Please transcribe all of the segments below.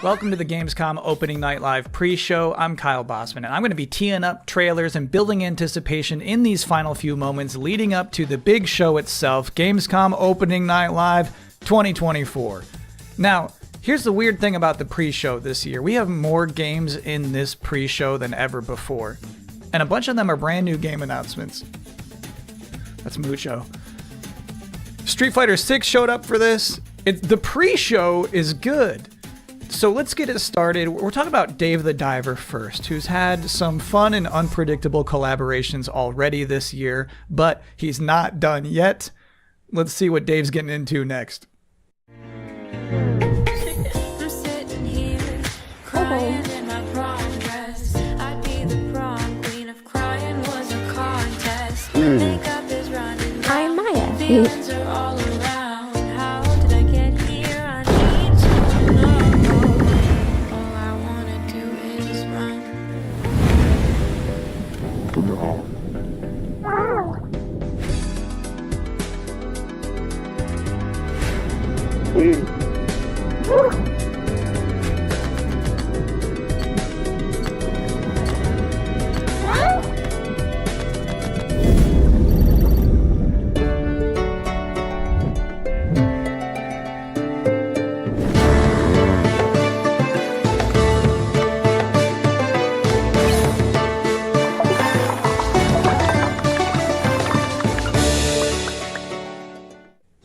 Welcome to the Gamescom Opening Night Live pre-show. I'm Kyle Bossman, and I'm going to be teeing up trailers and building anticipation in these final few moments leading up to the big show itself, Gamescom Opening Night Live 2024. Now, here's the weird thing about the pre-show this year. We have more games in this pre-show than ever before, and a bunch of them are brand new game announcements. That's mucho. Street Fighter 6 showed up for this. The pre-show is good. So let's get it started. We're talking about Dave the Diver first, who's had some fun and unpredictable collaborations already this year, but he's not done yet. Let's see what Dave's getting into next. I'm Maya.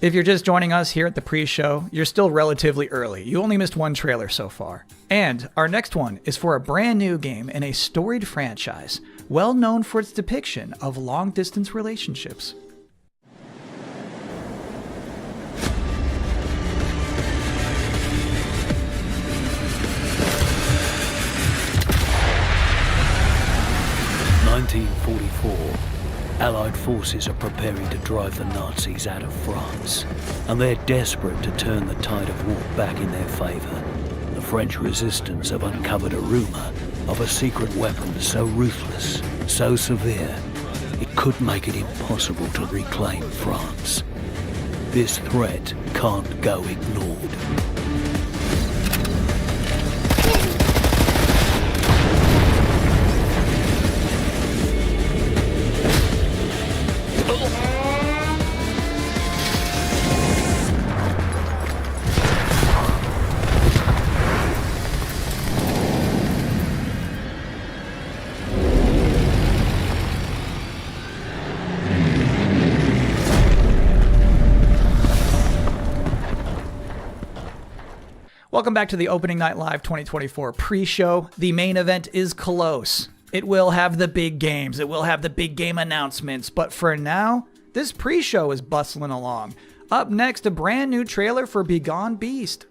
If you're just joining us here at the pre-show, you're still relatively early. You only missed one trailer so far. And our next one is for a brand new game in a storied franchise, well known for its depiction of long-distance relationships. Allied forces are preparing to drive the Nazis out of France, and they're desperate to turn the tide of war back in their favour. The French resistance have uncovered a rumour of a secret weapon so ruthless, so severe, it could make it impossible to reclaim France. This threat can't go ignored. Welcome back to the Opening Night Live 2024 pre-show. The main event is close. It will have the big games. It will have the big game announcements. But for now, this pre-show is bustling along. Up next, a brand new trailer for Begone Beast.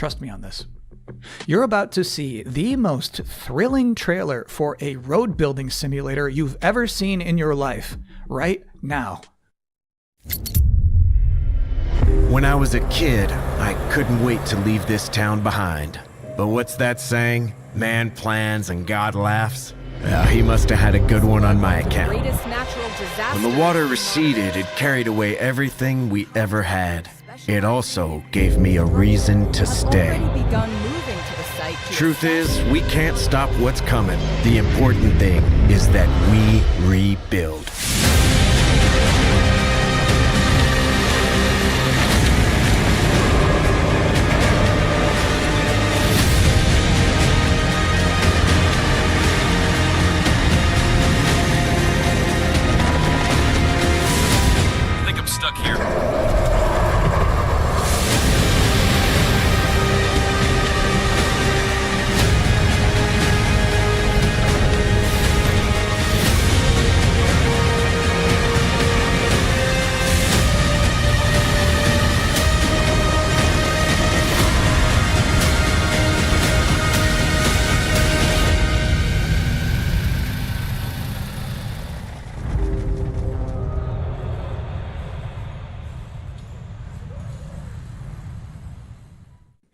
Trust me on this. You're about to see the most thrilling trailer for a road building simulator you've ever seen in your life, right now. When I was a kid, I couldn't wait to leave this town behind. But what's that saying? Man plans and God laughs? Well, he must have had a good one on my account. Greatest natural disaster. When the water receded, it carried away everything we ever had. It also gave me a reason to stay. Already begun moving to the site. Truth is, we can't stop what's coming. The important thing is that we rebuild. I think I'm stuck here.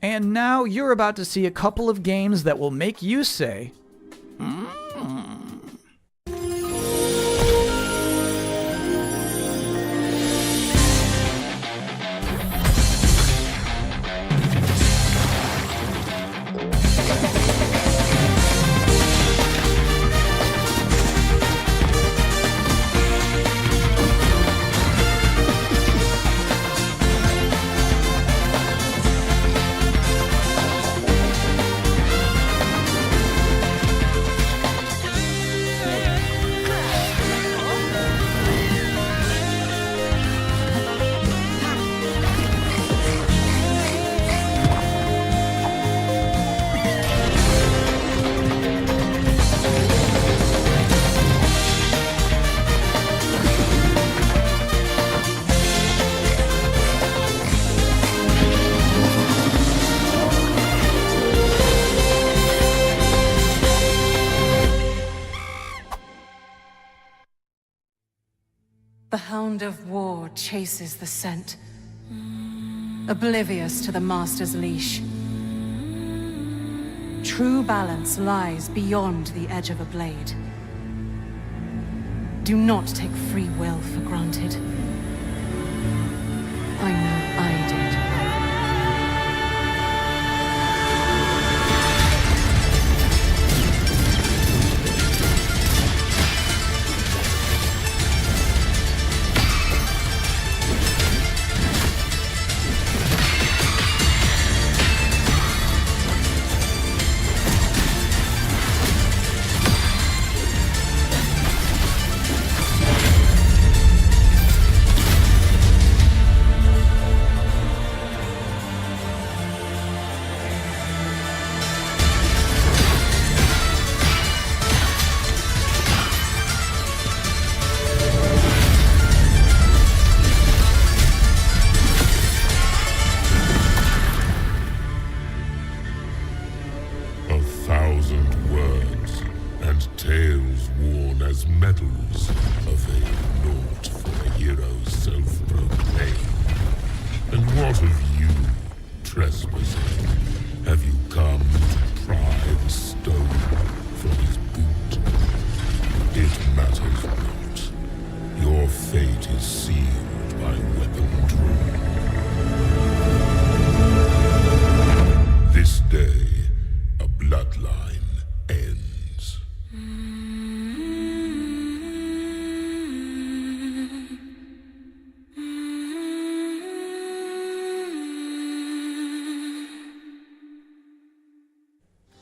And now you're about to see a couple of games that will make you say, The hound of war chases the scent, oblivious to the master's leash. True balance lies beyond the edge of a blade. Do not take free will for granted. I know I did. Tales worn as medals avail naught for a hero's self-proclaimed. And what of you, trespasser? Have you come to pry the stone from his boot? It matters not. Your fate is sealed by weapon drawn. This day, a bloodline ends.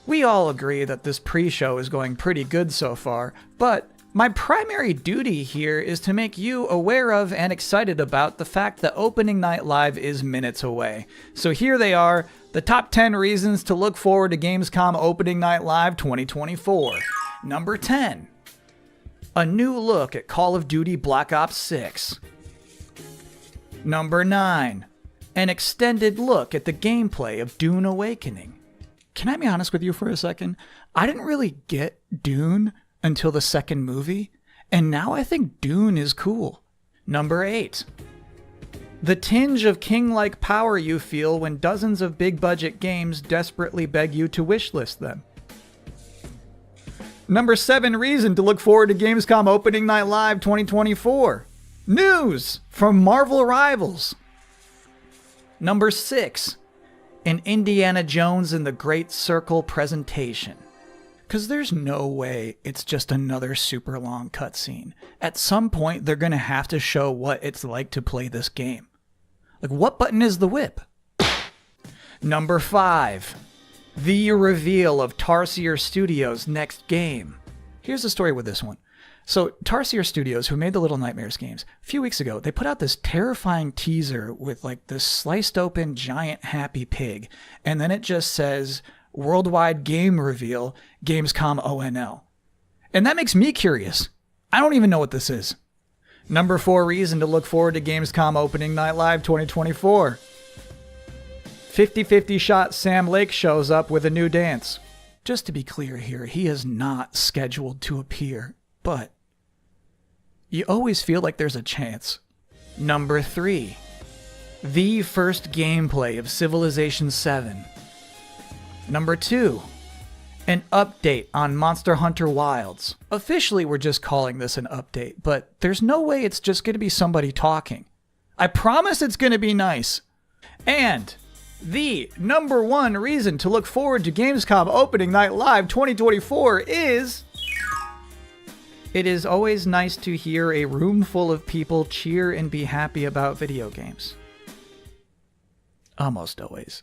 We all agree that this pre-show is going pretty good so far, but my primary duty here is to make you aware of and excited about the fact that Opening Night Live is minutes away. So here they are, the top 10 reasons to look forward to Gamescom Opening Night Live 2024. Number 10. A new look at Call of Duty Black Ops 6. Number 9. an extended look at the gameplay of Dune Awakening. Can I be honest with you for a second? I didn't really get Dune until the second movie, and now I think Dune is cool. Number 8. The tinge of king-like power you feel when dozens of big-budget games desperately beg you to wishlist them. Number 7 reason to look forward to Gamescom Opening Night Live 2024. News from Marvel Rivals. Number 6. An Indiana Jones and the Great Circle presentation. Because there's no way it's just another super long cutscene. At some point, they're going to have to show what it's like to play this game. Like, what button is the whip? Number 5. The reveal of Tarsier Studios' next game. Here's the story with this one. So, Tarsier Studios, who made the Little Nightmares games, a few weeks ago, they put out this terrifying teaser with like this sliced open giant happy pig. And then it just says, Worldwide Game Reveal, Gamescom ONL. And that makes me curious. I don't even know what this is. Number 4 reason to look forward to Gamescom Opening Night Live 2024. 50-50 shot Sam Lake shows up with a new dance. Just to be clear here, he is not scheduled to appear, but you always feel like there's a chance. Number 3. The first gameplay of Civilization 7. Number 2. An update on Monster Hunter Wilds. Officially, we're just calling this an update, but there's no way it's just going to be somebody talking. I promise it's going to be nice. And the number 1 reason to look forward to Gamescom Opening Night Live 2024 is... It is always nice to hear a room full of people cheer and be happy about video games. Almost always.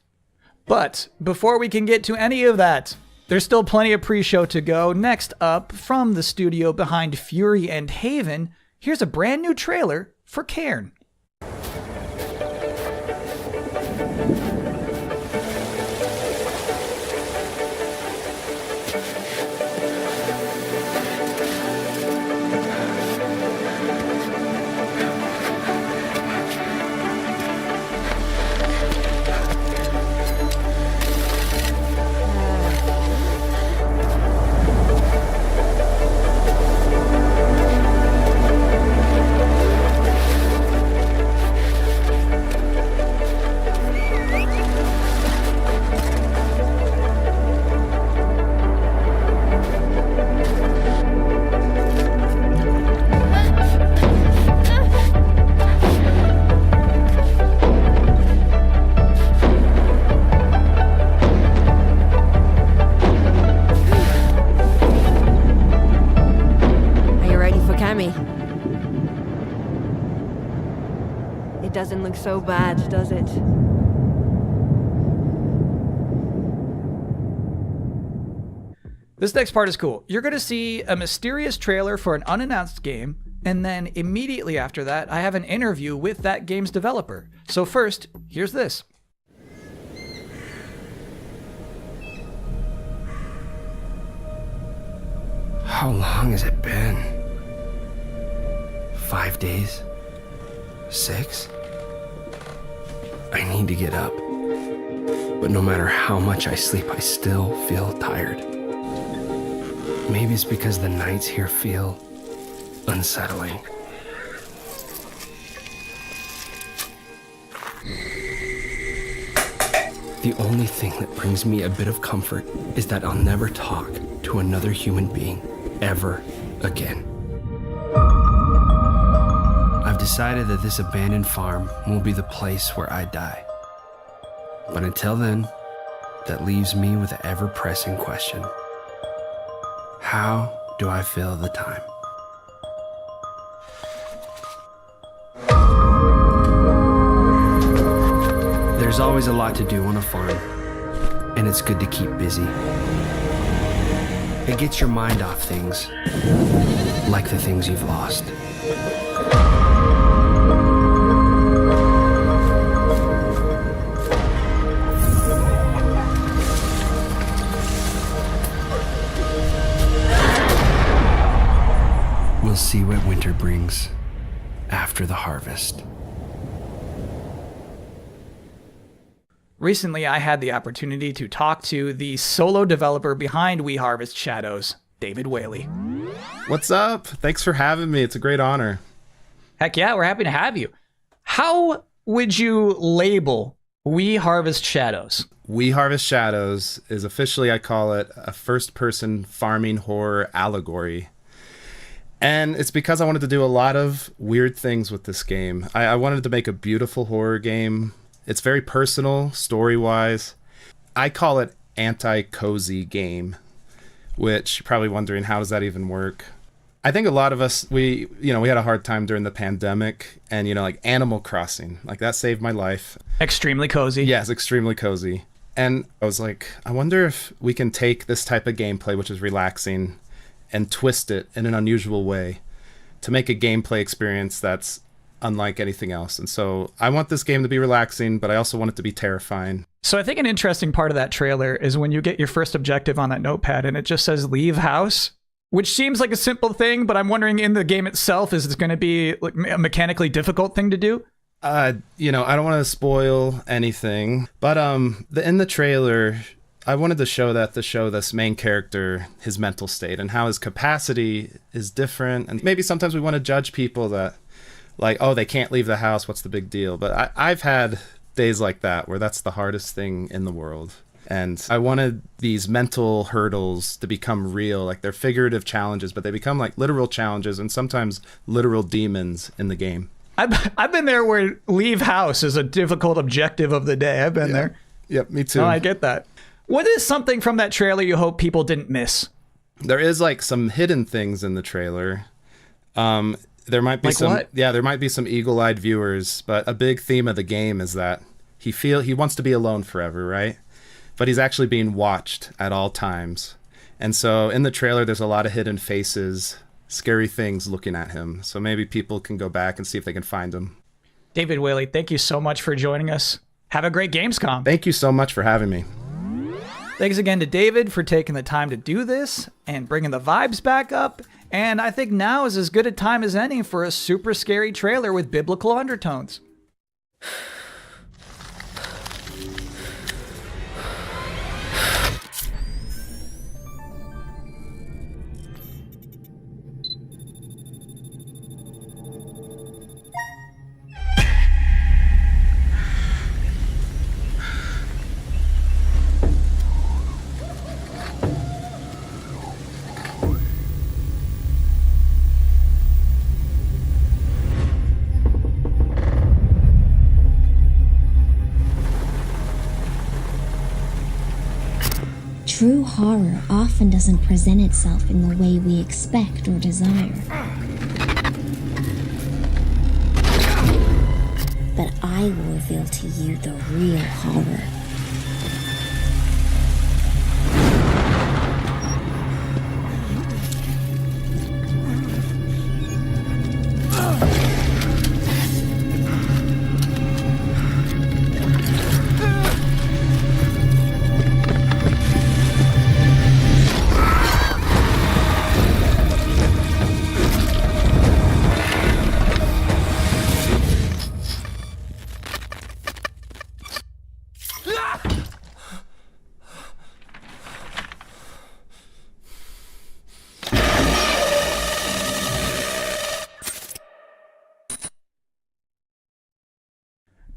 But before we can get to any of that, there's still plenty of pre-show to go. Next up, from the studio behind Fury and Haven, here's a brand new trailer for Cairn. It doesn't look so bad, does it? This next part is cool. You're going to see a mysterious trailer for an unannounced game, and then immediately after that, I have an interview with that game's developer. So first, here's this. How long has it been? 5 days? 6? I need to get up. But no matter how much I sleep, I still feel tired. Maybe it's because the nights here feel unsettling. The only thing that brings me a bit of comfort is that I'll never talk to another human being ever again. I've decided that this abandoned farm will be the place where I die. But until then, that leaves me with the ever-pressing question. How do I fill the time? There's always a lot to do on a farm, and it's good to keep busy. It gets your mind off things, like the things you've lost. We'll see what winter brings after the harvest. Recently, I had the opportunity to talk to the solo developer behind We Harvest Shadows, David Whaley. What's up? Thanks for having me. It's a great honor. Heck yeah, we're happy to have you. How would you label We Harvest Shadows? We Harvest Shadows is officially, I call it, a first-person farming horror allegory. And it's because I wanted to do a lot of weird things with this game. I wanted to make a beautiful horror game. It's very personal, story-wise. I call it anti-cozy game, which you're probably wondering, how does that even work? I think a lot of us, we had a hard time during the pandemic, and, like Animal Crossing, like that saved my life. Extremely cozy. Yes, extremely cozy. And I was like, I wonder if we can take this type of gameplay, which is relaxing, and twist it in an unusual way to make a gameplay experience that's unlike anything else. And so I want this game to be relaxing, but I also want it to be terrifying. So I think an interesting part of that trailer is when you get your first objective on that notepad and it just says leave house, which seems like a simple thing, but I'm wondering in the game itself, is this going to be like a mechanically difficult thing to do? I don't want to spoil anything, but in the trailer, I wanted to show this main character, his mental state, and how his capacity is different. And maybe sometimes we want to judge people that, like, oh, they can't leave the house, what's the big deal? But I've had days like that where that's the hardest thing in the world. And I wanted these mental hurdles to become real, like they're figurative challenges, but they become like literal challenges and sometimes literal demons in the game. I've been there where leave house is a difficult objective of the day. I've been there. Yep, me too. Oh, I get that. What is something from that trailer you hope people didn't miss? There is like some hidden things in the trailer. There might be there might be some eagle-eyed viewers, but a big theme of the game is that he wants to be alone forever, right? But he's actually being watched at all times. And so in the trailer, there's a lot of hidden faces, scary things looking at him. So maybe people can go back and see if they can find him. David Whaley, thank you so much for joining us. Have a great Gamescom. Thank you so much for having me. Thanks again to David for taking the time to do this and bringing the vibes back up. And I think now is as good a time as any for a super scary trailer with biblical undertones. True horror often doesn't present itself in the way we expect or desire. But I will reveal to you the real horror.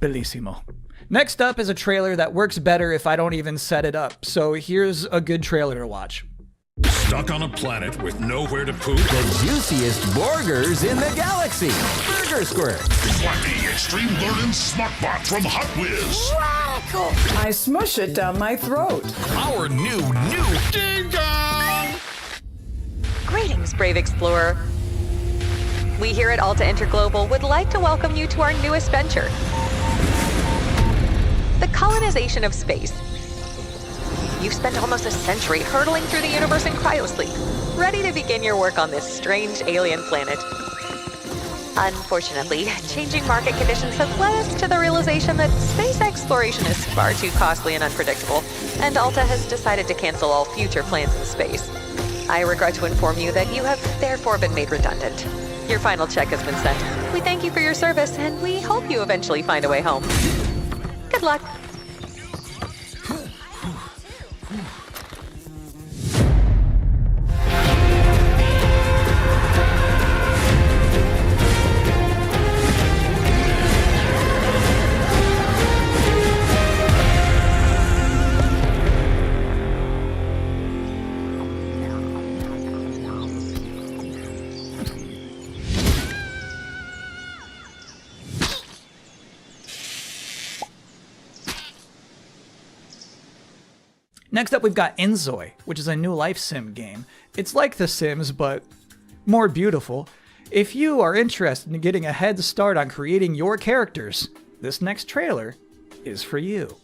Bellissimo. Next up is a trailer that works better if I don't even set it up. So here's a good trailer to watch. Stuck on a planet with nowhere to poop? The juiciest burgers in the galaxy. Burger Square. Wacky Extreme Learning Smartbot from Hot Whiz. Radical. I smush it down my throat. Our new Ding Dong! Greetings, brave explorer. We here at Alta Interglobal would like to welcome you to our newest venture, the colonization of space. You've spent almost a century hurtling through the universe in cryosleep, ready to begin your work on this strange alien planet. Unfortunately, changing market conditions have led us to the realization that space exploration is far too costly and unpredictable, and Alta has decided to cancel all future plans in space. I regret to inform you that you have therefore been made redundant. Your final check has been sent. We thank you for your service, and we hope you eventually find a way home. Good luck. Next up, we've got Inzoi, which is a new life sim game. It's like The Sims, but more beautiful. If you are interested in getting a head start on creating your characters, this next trailer is for you.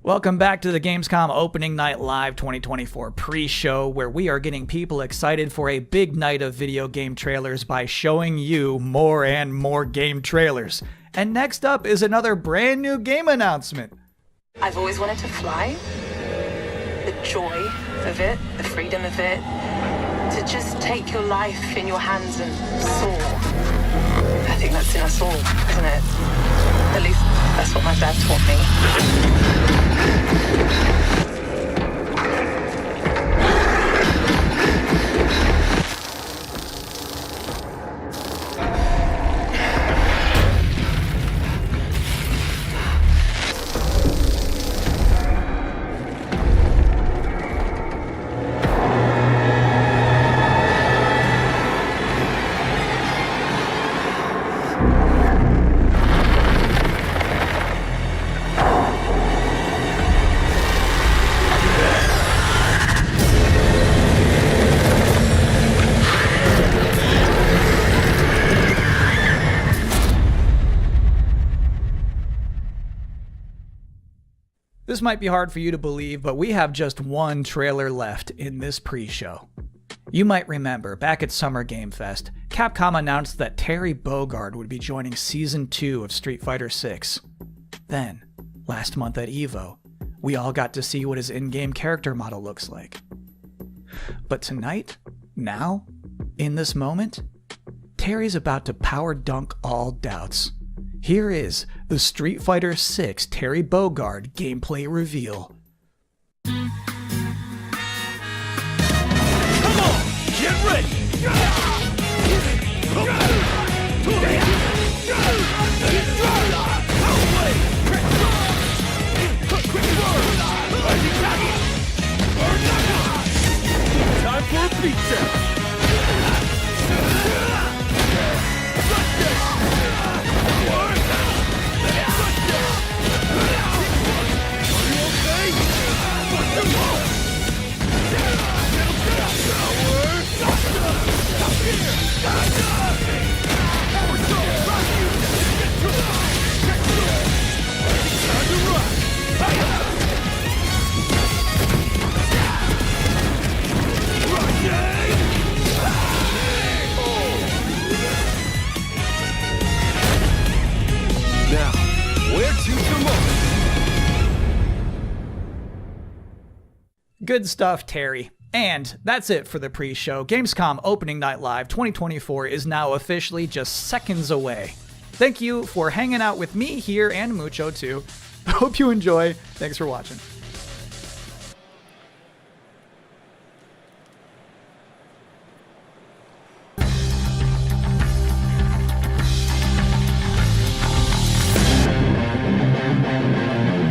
Welcome back to the Gamescom Opening Night Live 2024 pre-show, where we are getting people excited for a big night of video game trailers by showing you more and more game trailers. And next up is another brand new game announcement. I've always wanted to fly. The joy of it, the freedom of it, to just take your life in your hands and soar. I think that's in us all, isn't it? At least that's what my dad taught me. This might be hard for you to believe, but we have just one trailer left in this pre-show. You might remember, back at Summer Game Fest, Capcom announced that Terry Bogard would be joining Season 2 of Street Fighter VI. Then, last month at EVO, we all got to see what his in-game character model looks like. But tonight, now, in this moment, Terry's about to power dunk all doubts. Here is the Street Fighter VI Terry Bogard gameplay reveal. Come on, get ready! Time for a beatdown! Good stuff, Terry. And that's it for the pre-show. Gamescom Opening Night Live 2024 is now officially just seconds away. Thank you for hanging out with me here and Mucho too. Hope you enjoy. Thanks for watching.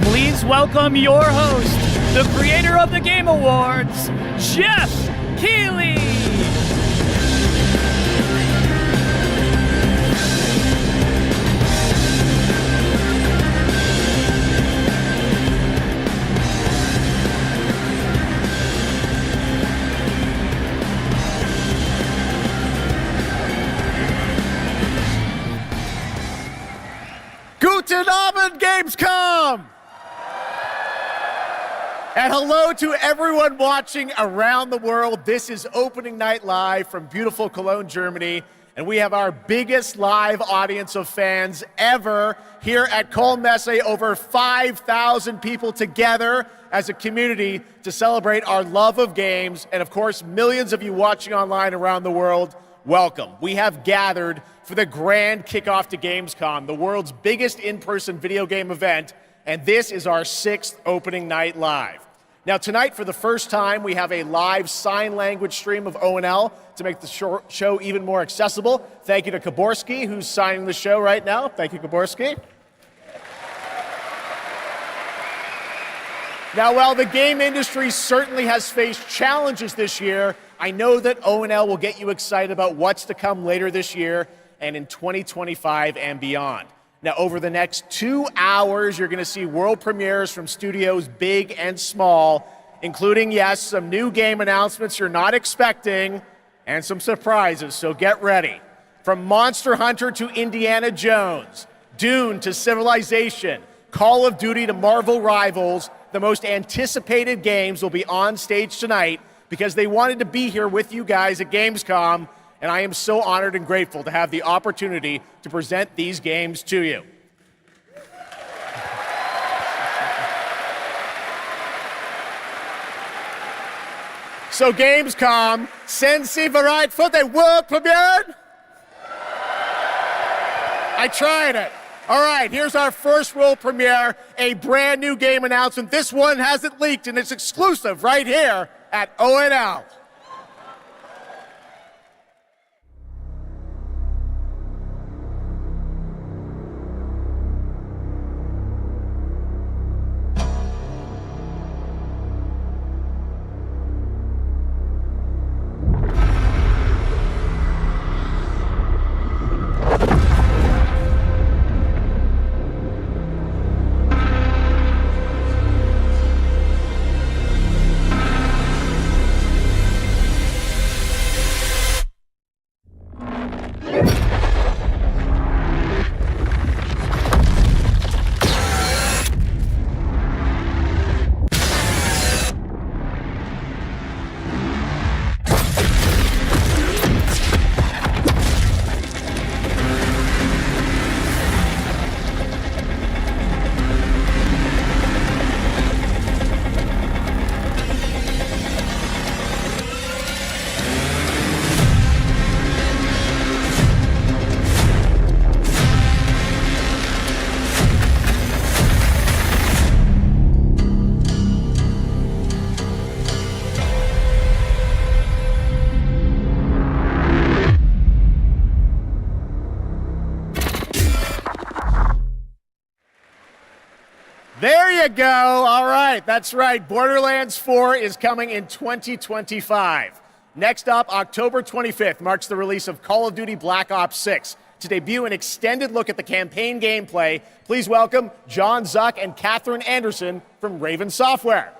Please welcome your host, the creator of the Game Awards, Geoff Keighley! Guten Abend, Gamescom! And hello to everyone watching around the world. This is Opening Night Live from beautiful Cologne, Germany. And we have our biggest live audience of fans ever here at Köln Messe. Over 5,000 people together as a community to celebrate our love of games. And of course, millions of you watching online around the world, welcome. We have gathered for the grand kickoff to Gamescom, the world's biggest in-person video game event. And this is our 6th Opening Night Live. Now tonight, for the first time, we have a live sign language stream of ONL to make the show even more accessible. Thank you to Kaborski, who's signing the show right now. Thank you, Kaborski. Now, while the game industry certainly has faced challenges this year, I know that ONL will get you excited about what's to come later this year and in 2025 and beyond. Now, over the next 2 hours, you're going to see world premieres from studios big and small, including, yes, some new game announcements you're not expecting, and some surprises, so get ready. From Monster Hunter to Indiana Jones, Dune to Civilization, Call of Duty to Marvel Rivals, the most anticipated games will be on stage tonight because they wanted to be here with you guys at Gamescom. And I am so honored and grateful to have the opportunity to present these games to you. So Gamescom, sind Sie bereit for the world premiere? I tried it. All right, here's our first world premiere, a brand new game announcement. This one hasn't leaked and it's exclusive right here at ONL. There you go. All right, that's right. Borderlands 4 is coming in 2025. Next up, October 25th marks the release of Call of Duty Black Ops 6. To debut an extended look at the campaign gameplay, please welcome John Zuck and Catherine Anderson from Raven Software.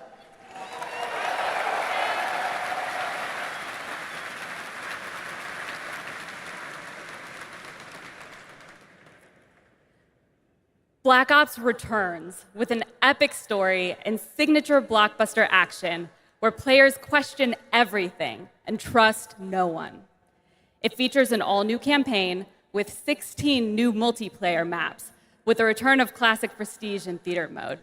Black Ops returns with an epic story and signature blockbuster action where players question everything and trust no one. It features an all-new campaign with 16 new multiplayer maps, with the return of classic Prestige and Theater mode.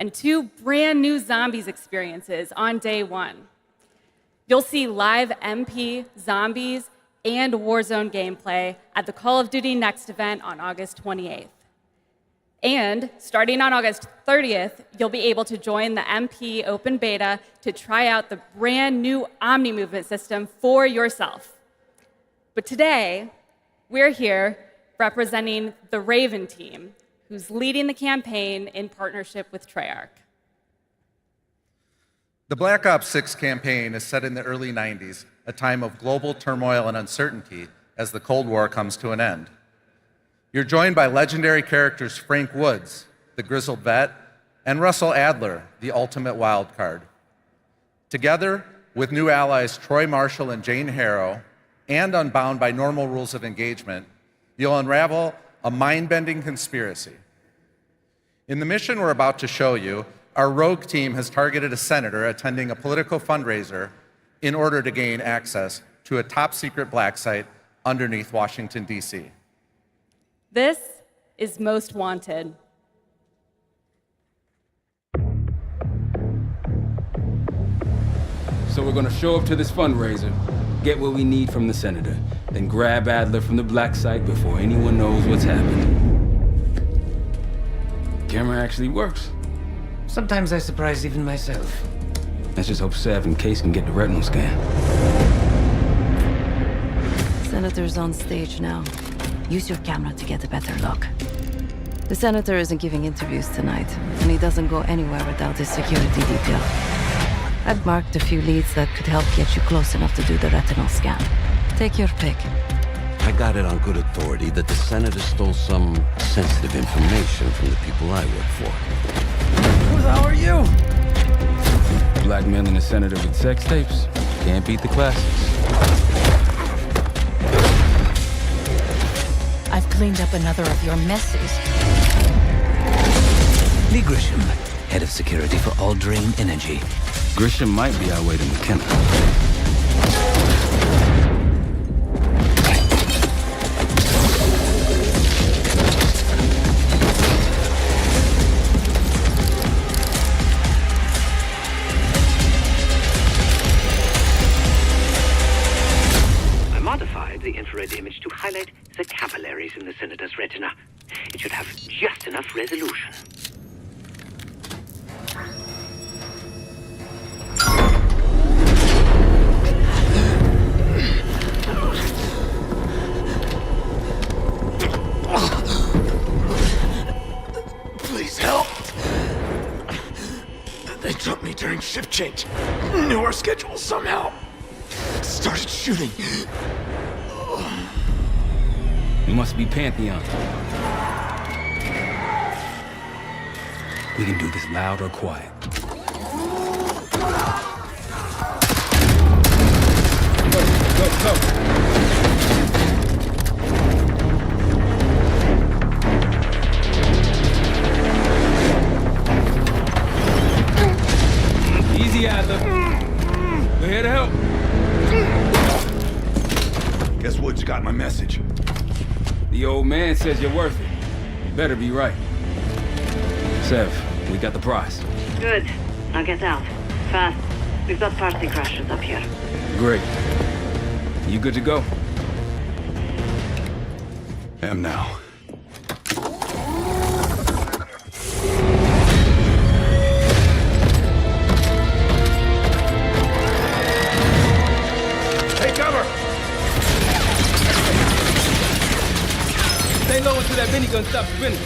and 2 brand new zombies experiences on day 1. You'll see live MP, zombies, and Warzone gameplay at the Call of Duty Next event on August 28th. And starting on August 30th, you'll be able to join the MP open beta to try out the brand new Omni movement system for yourself. But today, we're here representing the Raven team, who's leading the campaign in partnership with Treyarch. The Black Ops 6 campaign is set in the early 90s, a time of global turmoil and uncertainty as the Cold War comes to an end. You're joined by legendary characters Frank Woods, the grizzled vet, and Russell Adler, the ultimate wild card. Together with new allies Troy Marshall and Jane Harrow, and unbound by normal rules of engagement, you'll unravel a mind-bending conspiracy. In the mission we're about to show you, our rogue team has targeted a senator attending a political fundraiser in order to gain access to a top-secret black site underneath Washington, D.C. This is Most Wanted. So we're gonna show up to this fundraiser, get what we need from the senator, then grab Adler from the black site before anyone knows what's happened. Camera actually works. Sometimes I surprise even myself. Let's just hope Sev and Case can get the retinal scan. Senator's on stage now. Use your camera to get a better look. The senator isn't giving interviews tonight, and he doesn't go anywhere without his security detail. I've marked a few leads that could help get you close enough to do the retinal scan. Take your pick. I got it on good authority that the senator stole some sensitive information from the people I work for. Who the hell are you? Blackmailing a senator with sex tapes. Can't beat the classics. I've cleaned up another of your messes. Lee Grisham, head of security for All Drain Energy. Grisham might be our way to McKenna. I modified the infrared image to highlight the capillaries in the senator's retina. It should have just enough resolution. Please help. They took me during shift change. Knew our schedule somehow. Started shooting. It must be Pantheon. We can do this loud or quiet. Go. Easy, Adler. We're here to help. Guess Woods got my message. The old man says you're worth it. You better be right. Sev, we got the prize. Good. Now get out. Fast. We've got party crashers up here. Great. You good to go? Am now. Take cover! Stay low until that minigun stops spinning.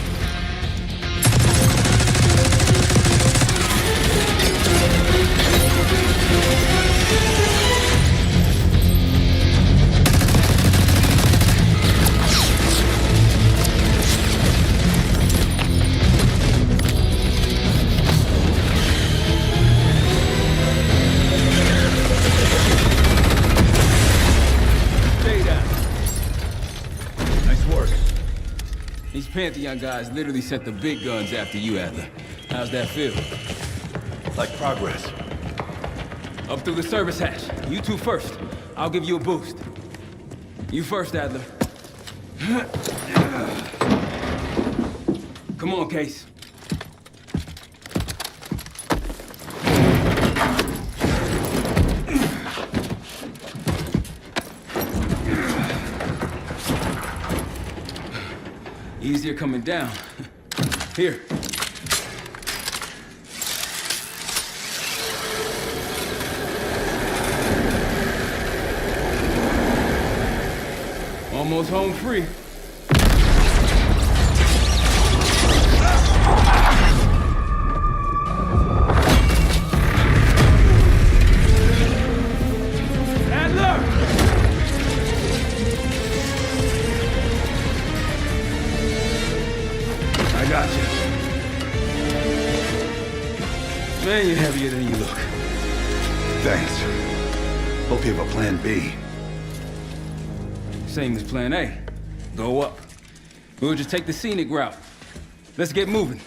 Stay down. Nice work. These Pantheon guys literally sent the big guns after you, Adler. How's that feel? Like progress. Up through the service hatch. You two first. I'll give you a boost. You first, Adler. Come on, Case. Easier coming down. Here. Almost home free. Adler! I got you. Man, you're heavier than you look. Thanks. Hope you have a plan B. Same as plan A. Go up. We'll just take the scenic route. Let's get moving.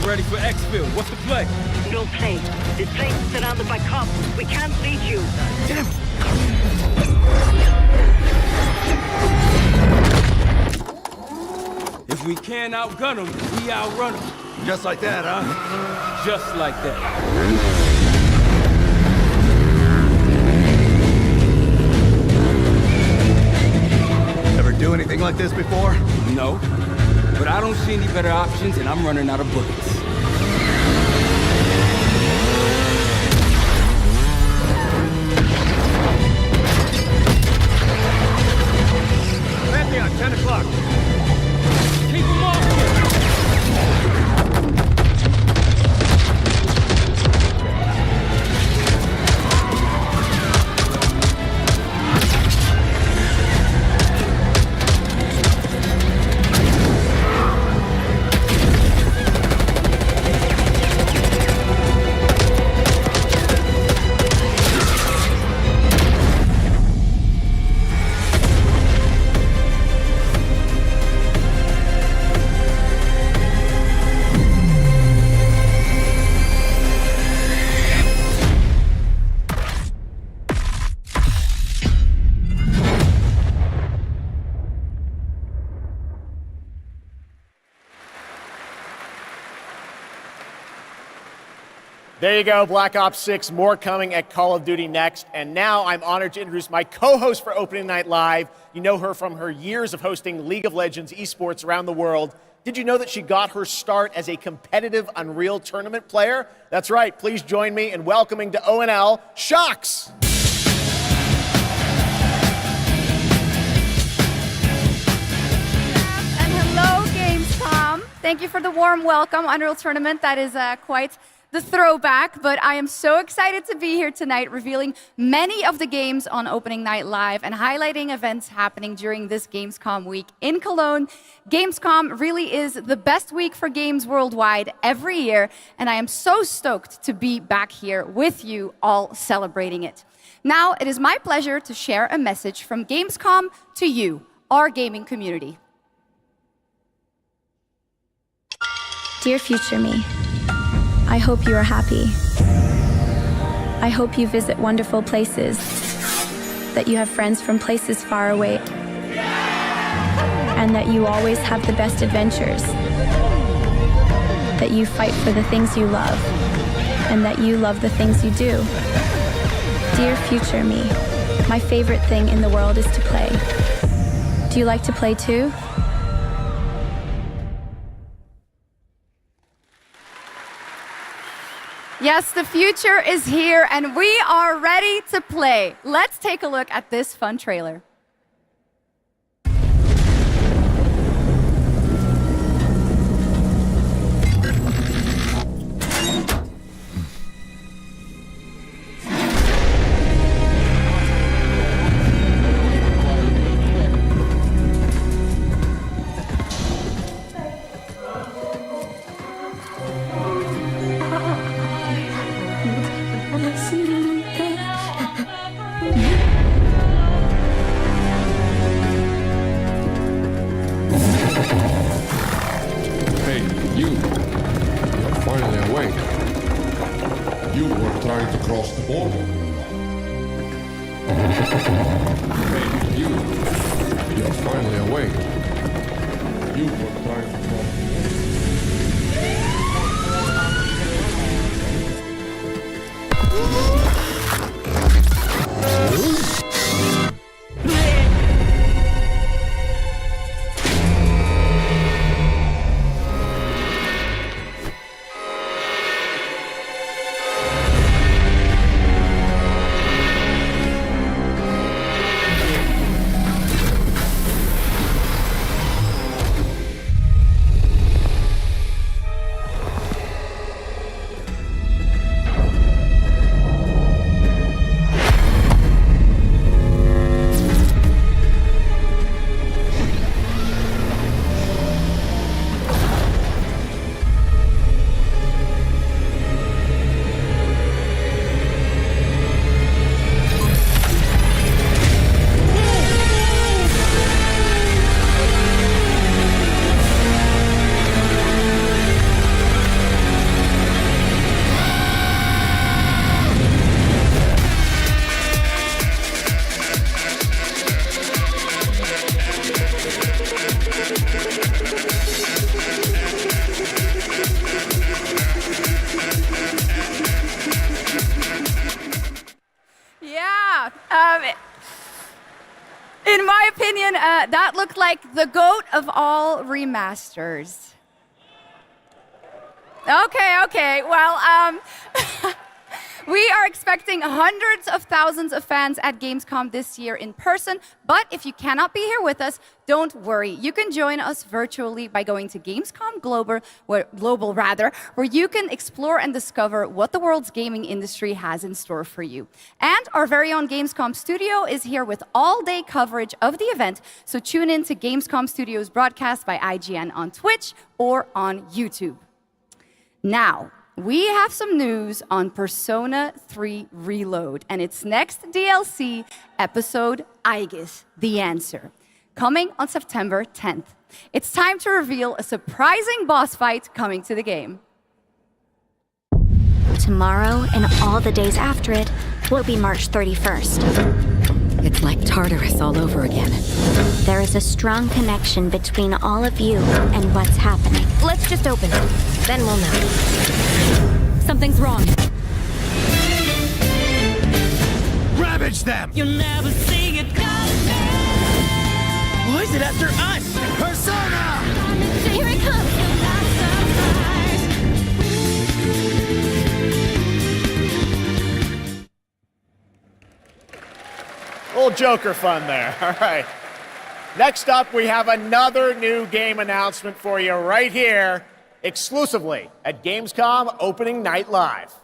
Ready for exfil. What's the play? No play. This place is surrounded by cops. We can't reach you. Damn it! If we can't outgun them, we outrun them. Just like that, huh? Just like that. Ever do anything like this before? No. But I don't see any better options, and I'm running out of bullets. Pantheon, 10 o'clock. Keep them off! There you go, Black Ops 6, more coming at Call of Duty next. And now I'm honored to introduce my co-host for Opening Night Live. You know her from her years of hosting League of Legends esports around the world. Did you know that she got her start as a competitive Unreal Tournament player? That's right, please join me in welcoming to ONL, Shocks! And hello, Gamescom. Thank you for the warm welcome. Unreal Tournament, that is quite the throwback, but I am so excited to be here tonight revealing many of the games on Opening Night Live and highlighting events happening during this Gamescom week in Cologne. Gamescom really is the best week for games worldwide every year, and I am so stoked to be back here with you all celebrating it. Now, it is my pleasure to share a message from Gamescom to you, our gaming community. Dear future me, I hope you are happy. I hope you visit wonderful places, that you have friends from places far away, and that you always have the best adventures, that you fight for the things you love, and that you love the things you do. Dear future me, my favorite thing in the world is to play. Do you like to play too? Yes, the future is here and we are ready to play. Let's take a look at this fun trailer. You were trying to cross the border. Maybe you're finally awake. You were trying to cross the border. In my opinion, that looked like the GOAT of all remasters. Okay. Well, we are expecting hundreds of thousands of fans at Gamescom this year in person, but if you cannot be here with us, don't worry. You can join us virtually by going to Gamescom Global, where you can explore and discover what the world's gaming industry has in store for you. And our very own Gamescom studio is here with all-day coverage of the event, so tune in to Gamescom Studios broadcast by IGN on Twitch or on YouTube. Now, we have some news on Persona 3 Reload and its next DLC episode, Aegis, The Answer, coming on September 10th. It's time to reveal a surprising boss fight coming to the game. Tomorrow and all the days after it will be March 31st. It's like Tartarus all over again. There is a strong connection between all of you and what's happening. Let's just open it. Then we'll know. Something's wrong. Ravage them! You'll never see it coming. Why is it after us? Persona! Here it comes! Little Joker fun there. All right. Next up, we have another new game announcement for you right here, exclusively at Gamescom Opening Night Live.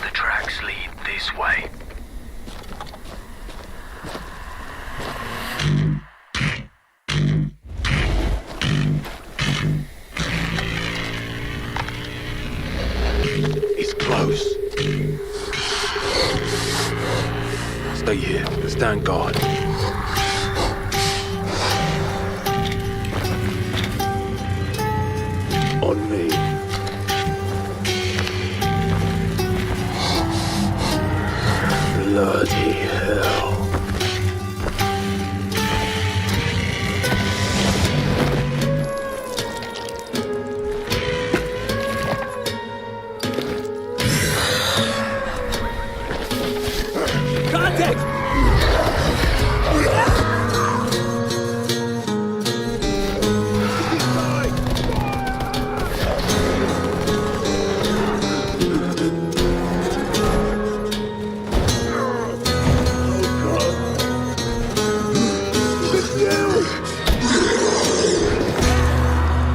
The tracks lead this way. It's close. Stay here. Stand guard. On me. Bloody hell.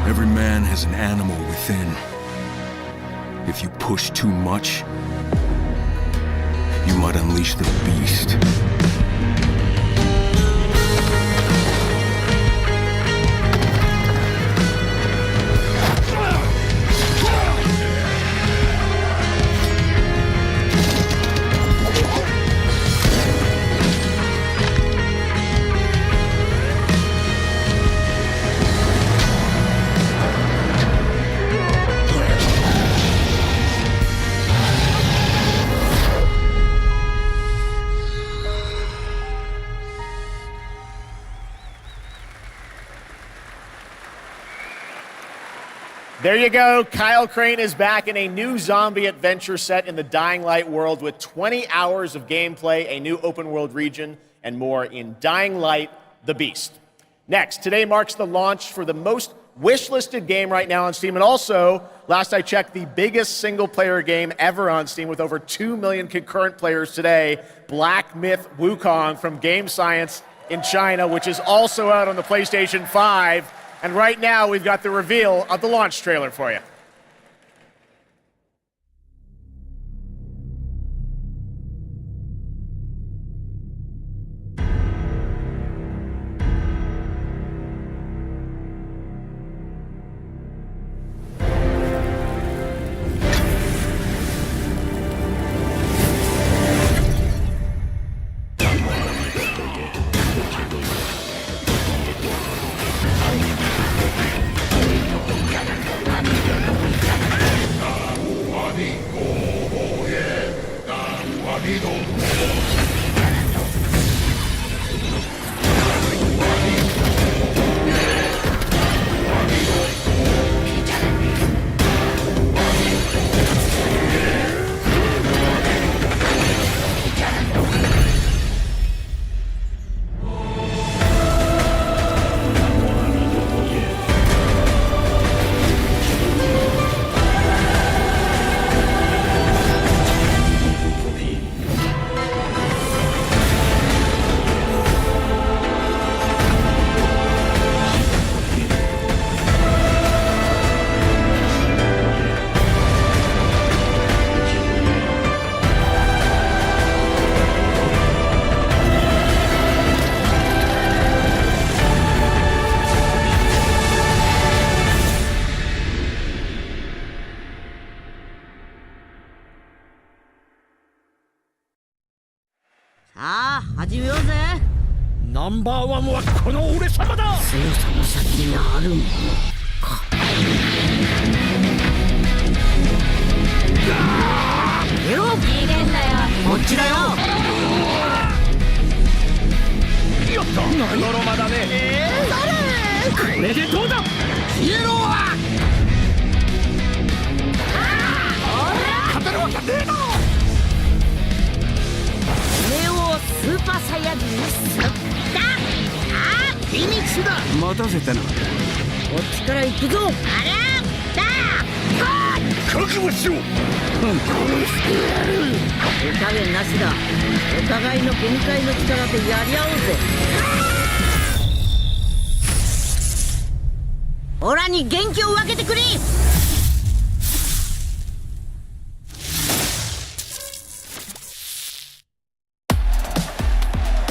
Every man has an animal within. If you push too much, you might unleash the beast. There you go. Kyle Crane is back in a new zombie adventure set in the Dying Light world with 20 hours of gameplay, a new open world region, and more in Dying Light: The Beast. Next, today marks the launch for the most wish-listed game right now on Steam, and also, last I checked, the biggest single-player game ever on Steam with over 2 million concurrent players today, Black Myth Wukong from Game Science in China, which is also out on the PlayStation 5. And right now, we've got the reveal of the launch trailer for you.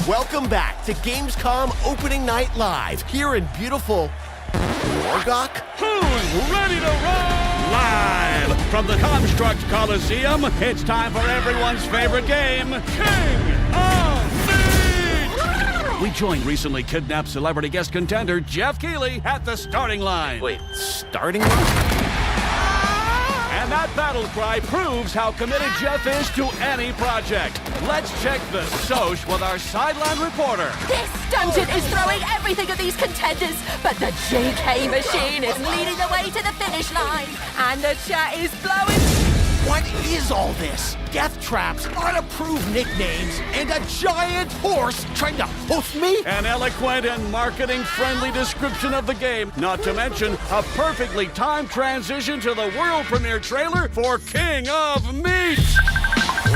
Welcome back to Gamescom Opening Night Live here in beautiful Wargok. Who's ready to roll? Live from the Construct Coliseum, it's time for everyone's favorite game, King of Beach! We joined recently kidnapped celebrity guest contender Geoff Keighley at the starting line. Wait, starting line? And that battle cry proves how committed Geoff is to any project. Let's check the soch with our sideline reporter. This dungeon is throwing everything at these contenders, but the JK machine is leading the way to the finish line, and the chat is blowing. What is all this? Death traps, unapproved nicknames, and a giant horse trying to hoof me? An eloquent and marketing-friendly description of the game, not to mention a perfectly timed transition to the world premiere trailer for King of Meat.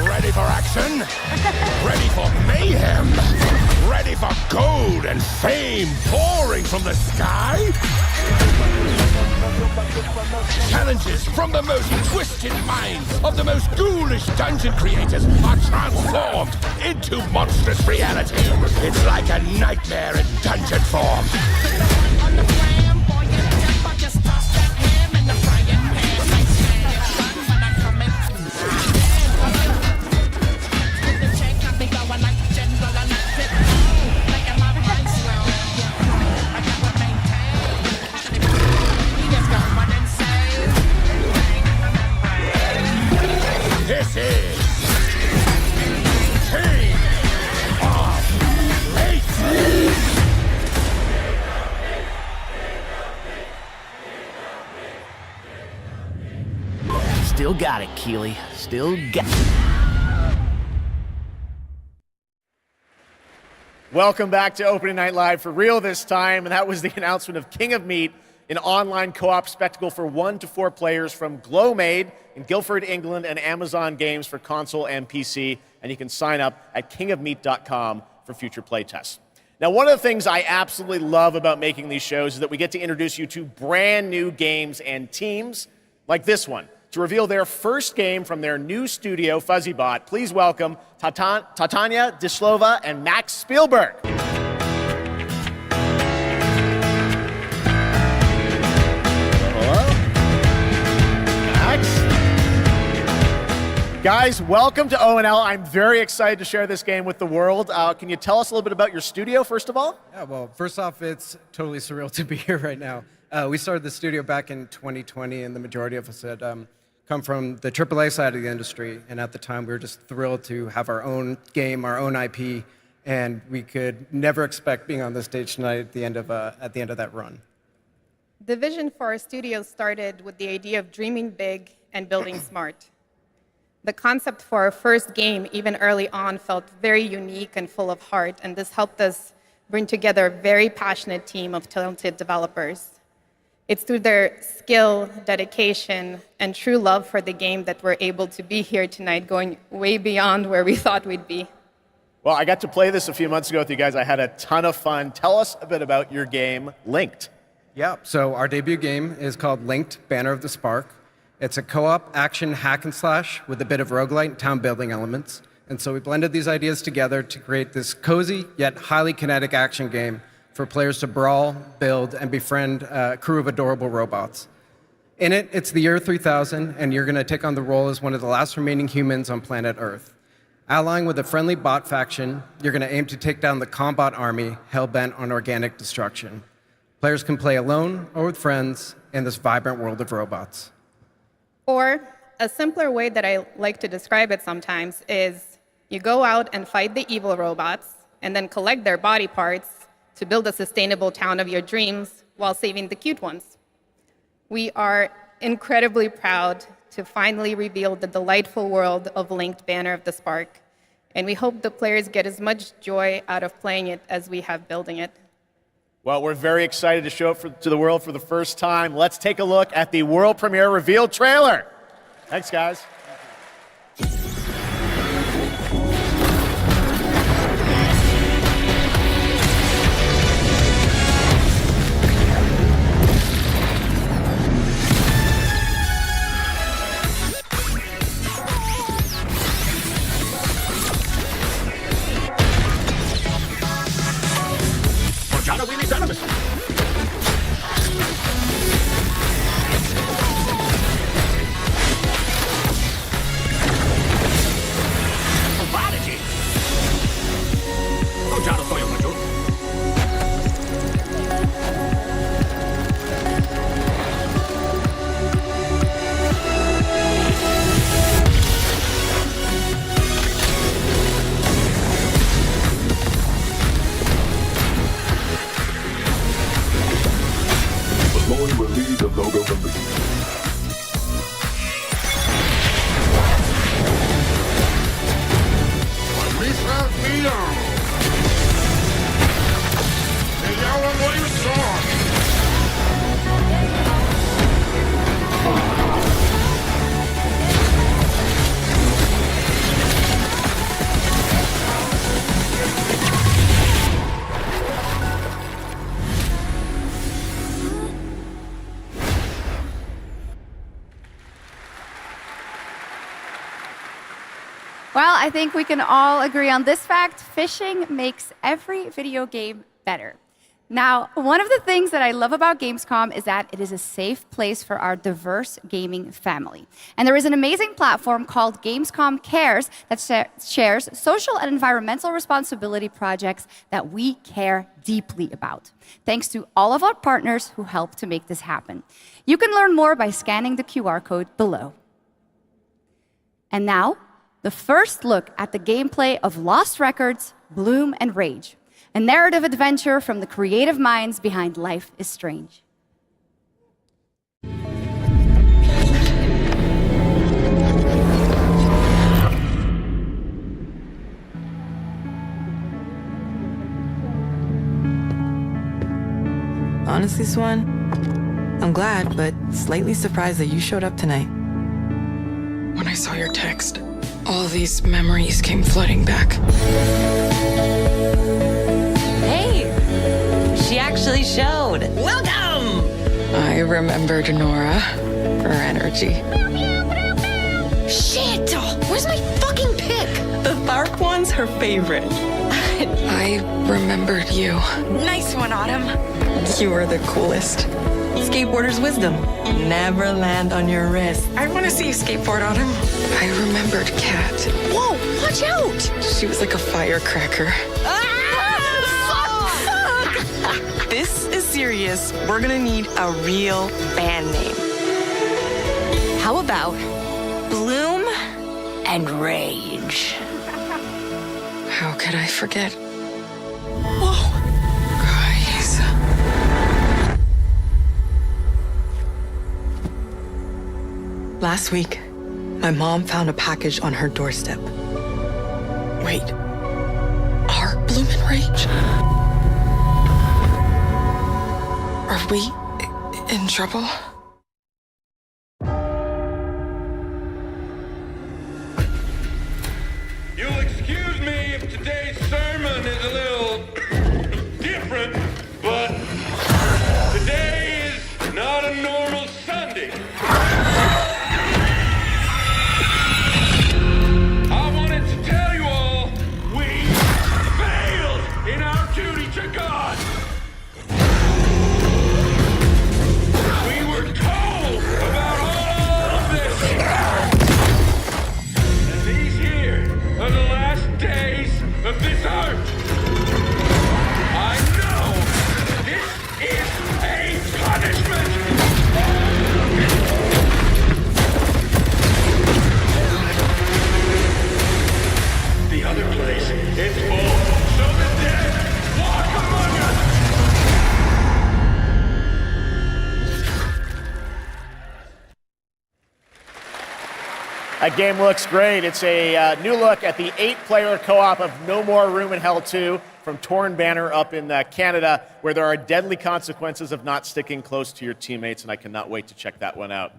Ready for action? Ready for mayhem? Ready for gold and fame pouring from the sky? Challenges from the most twisted minds of the most ghoulish dungeon creators are transformed into monstrous reality. It's like a nightmare in dungeon form. This is King of Meat. Still got it, Keighley. Still got Welcome back to Opening Night Live for real this time, and that was the announcement of King of Meat, an online co-op spectacle for 1 to 4 players from Glowmade in Guildford, England, and Amazon Games for console and PC, and you can sign up at kingofmeat.com for future playtests. Now, one of the things I absolutely love about making these shows is that we get to introduce you to brand new games and teams like this one. To reveal their first game from their new studio, FuzzyBot, please welcome Tatania Dislova and Max Spielberg. Hello? Max? Guys, welcome to ONL. I'm very excited to share this game with the world. Can you tell us a little bit about your studio, first of all? Yeah, well, first off, it's totally surreal to be here right now. We started the studio back in 2020, and the majority of us had come from the AAA side of the industry, and at the time we were just thrilled to have our own game, our own IP, and we could never expect being on the stage tonight at the end of that run. The vision for our studio started with the idea of dreaming big and building smart. The concept for our first game, even early on, felt very unique and full of heart, and this helped us bring together a very passionate team of talented developers. It's through their skill, dedication, and true love for the game that we're able to be here tonight, going way beyond where we thought we'd be. Well, I got to play this a few months ago with you guys. I had a ton of fun. Tell us a bit about your game, Linked. Yeah, so our debut game is called Linked, Banner of the Spark. It's a co-op action hack and slash with a bit of roguelite and town building elements. And so we blended these ideas together to create this cozy yet highly kinetic action game for players to brawl, build, and befriend a crew of adorable robots. In it, it's the year 3000, and you're going to take on the role as one of the last remaining humans on planet Earth. Allying with a friendly bot faction, you're going to aim to take down the Combot army hell-bent on organic destruction. Players can play alone or with friends in this vibrant world of robots. Or a simpler way that I like to describe it sometimes is you go out and fight the evil robots and then collect their body parts to build a sustainable town of your dreams while saving the cute ones. We are incredibly proud to finally reveal the delightful world of Linked Banner of the Spark, and we hope the players get as much joy out of playing it as we have building it. Well, we're very excited to show it to the world for the first time. Let's take a look at the world premiere reveal trailer. Thanks, guys. Well, I think we can all agree on this fact. Fishing makes every video game better. Now, one of the things that I love about Gamescom is that it is a safe place for our diverse gaming family. And there is an amazing platform called Gamescom Cares that shares social and environmental responsibility projects that we care deeply about. Thanks to all of our partners who help to make this happen. You can learn more by scanning the QR code below. And now, the first look at the gameplay of Lost Records, Bloom and Rage, a narrative adventure from the creative minds behind Life is Strange. Honestly, Swan, I'm glad, but slightly surprised that you showed up tonight. When I saw your text, all these memories came flooding back. Hey, she actually showed. Welcome! I remembered Nora, her energy. Shit! Where's my fucking pick? The Tharp one's her favorite. I remembered you. Nice one, Autumn. You were the coolest. Skateboarder's wisdom. Never land on your wrist. I want to see you skateboard, Autumn. I remembered Kat. Whoa, watch out! She was like a firecracker. Fuck! This is serious. We're gonna need a real band name. How about Bloom and Rage? How could I forget? Whoa, guys. Last week, my mom found a package on her doorstep. Wait, are Bloom and Rage? Are we in trouble? You'll excuse me if today's sermon is a little different, but today is not a normal Sunday. I wanted to tell you all, we failed in our duty to God. We were told about all of this. And these here are the last days of this earth. I know this is a punishment. The other place is full, so the dead walk among us. That game looks great. It's a new look at the 8-player co-op of No More Room in Hell 2 from Torn Banner up in Canada, where there are deadly consequences of not sticking close to your teammates, and I cannot wait to check that one out.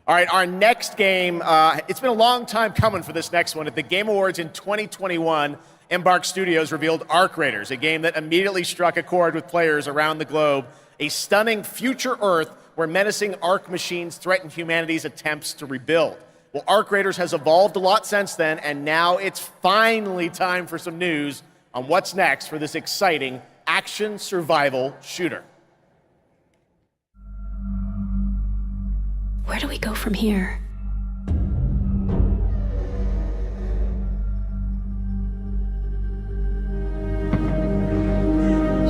All right, our next game, it's been a long time coming for this next one. At the Game Awards in 2021, Embark Studios revealed Arc Raiders, a game that immediately struck a chord with players around the globe, a stunning future Earth where menacing Arc machines threaten humanity's attempts to rebuild. Well, Arc Raiders has evolved a lot since then, and now it's finally time for some news on what's next for this exciting action survival shooter. Where do we go from here?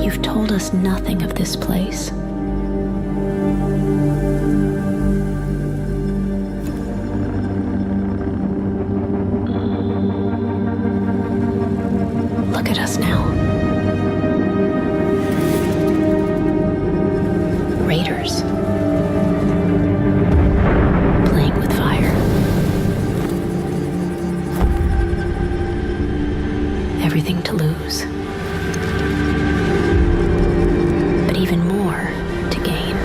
You've told us nothing of this place. Look at us now. Raiders. Playing with fire. Everything to lose. But even more to gain.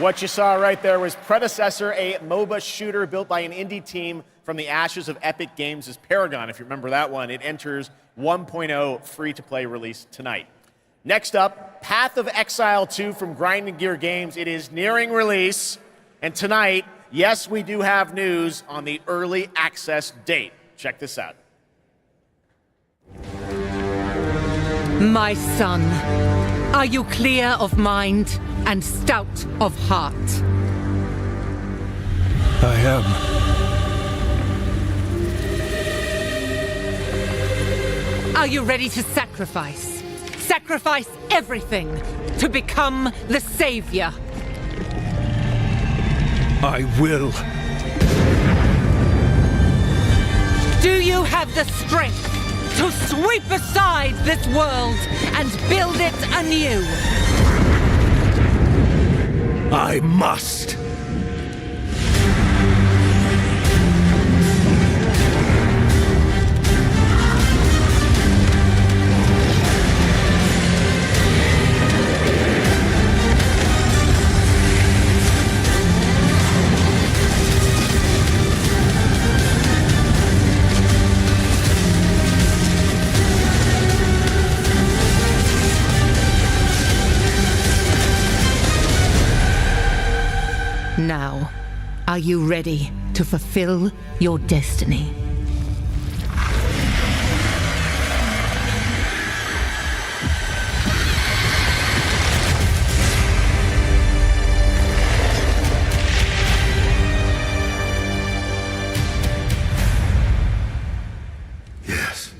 What you saw right there was Predecessor, a MOBA shooter built by an indie team from the ashes of Epic Games' Paragon. If you remember that one, it enters 1.0 free-to-play release tonight. Next up, Path of Exile 2 from Grinding Gear Games. It is nearing release. And tonight, yes, we do have news on the early access date. Check this out. My son, are you clear of mind and stout of heart? I am. Are you ready to sacrifice? Sacrifice everything to become the savior? I will. Do you have the strength to sweep aside this world and build it anew? I must. Now, are you ready to fulfill your destiny? Yes.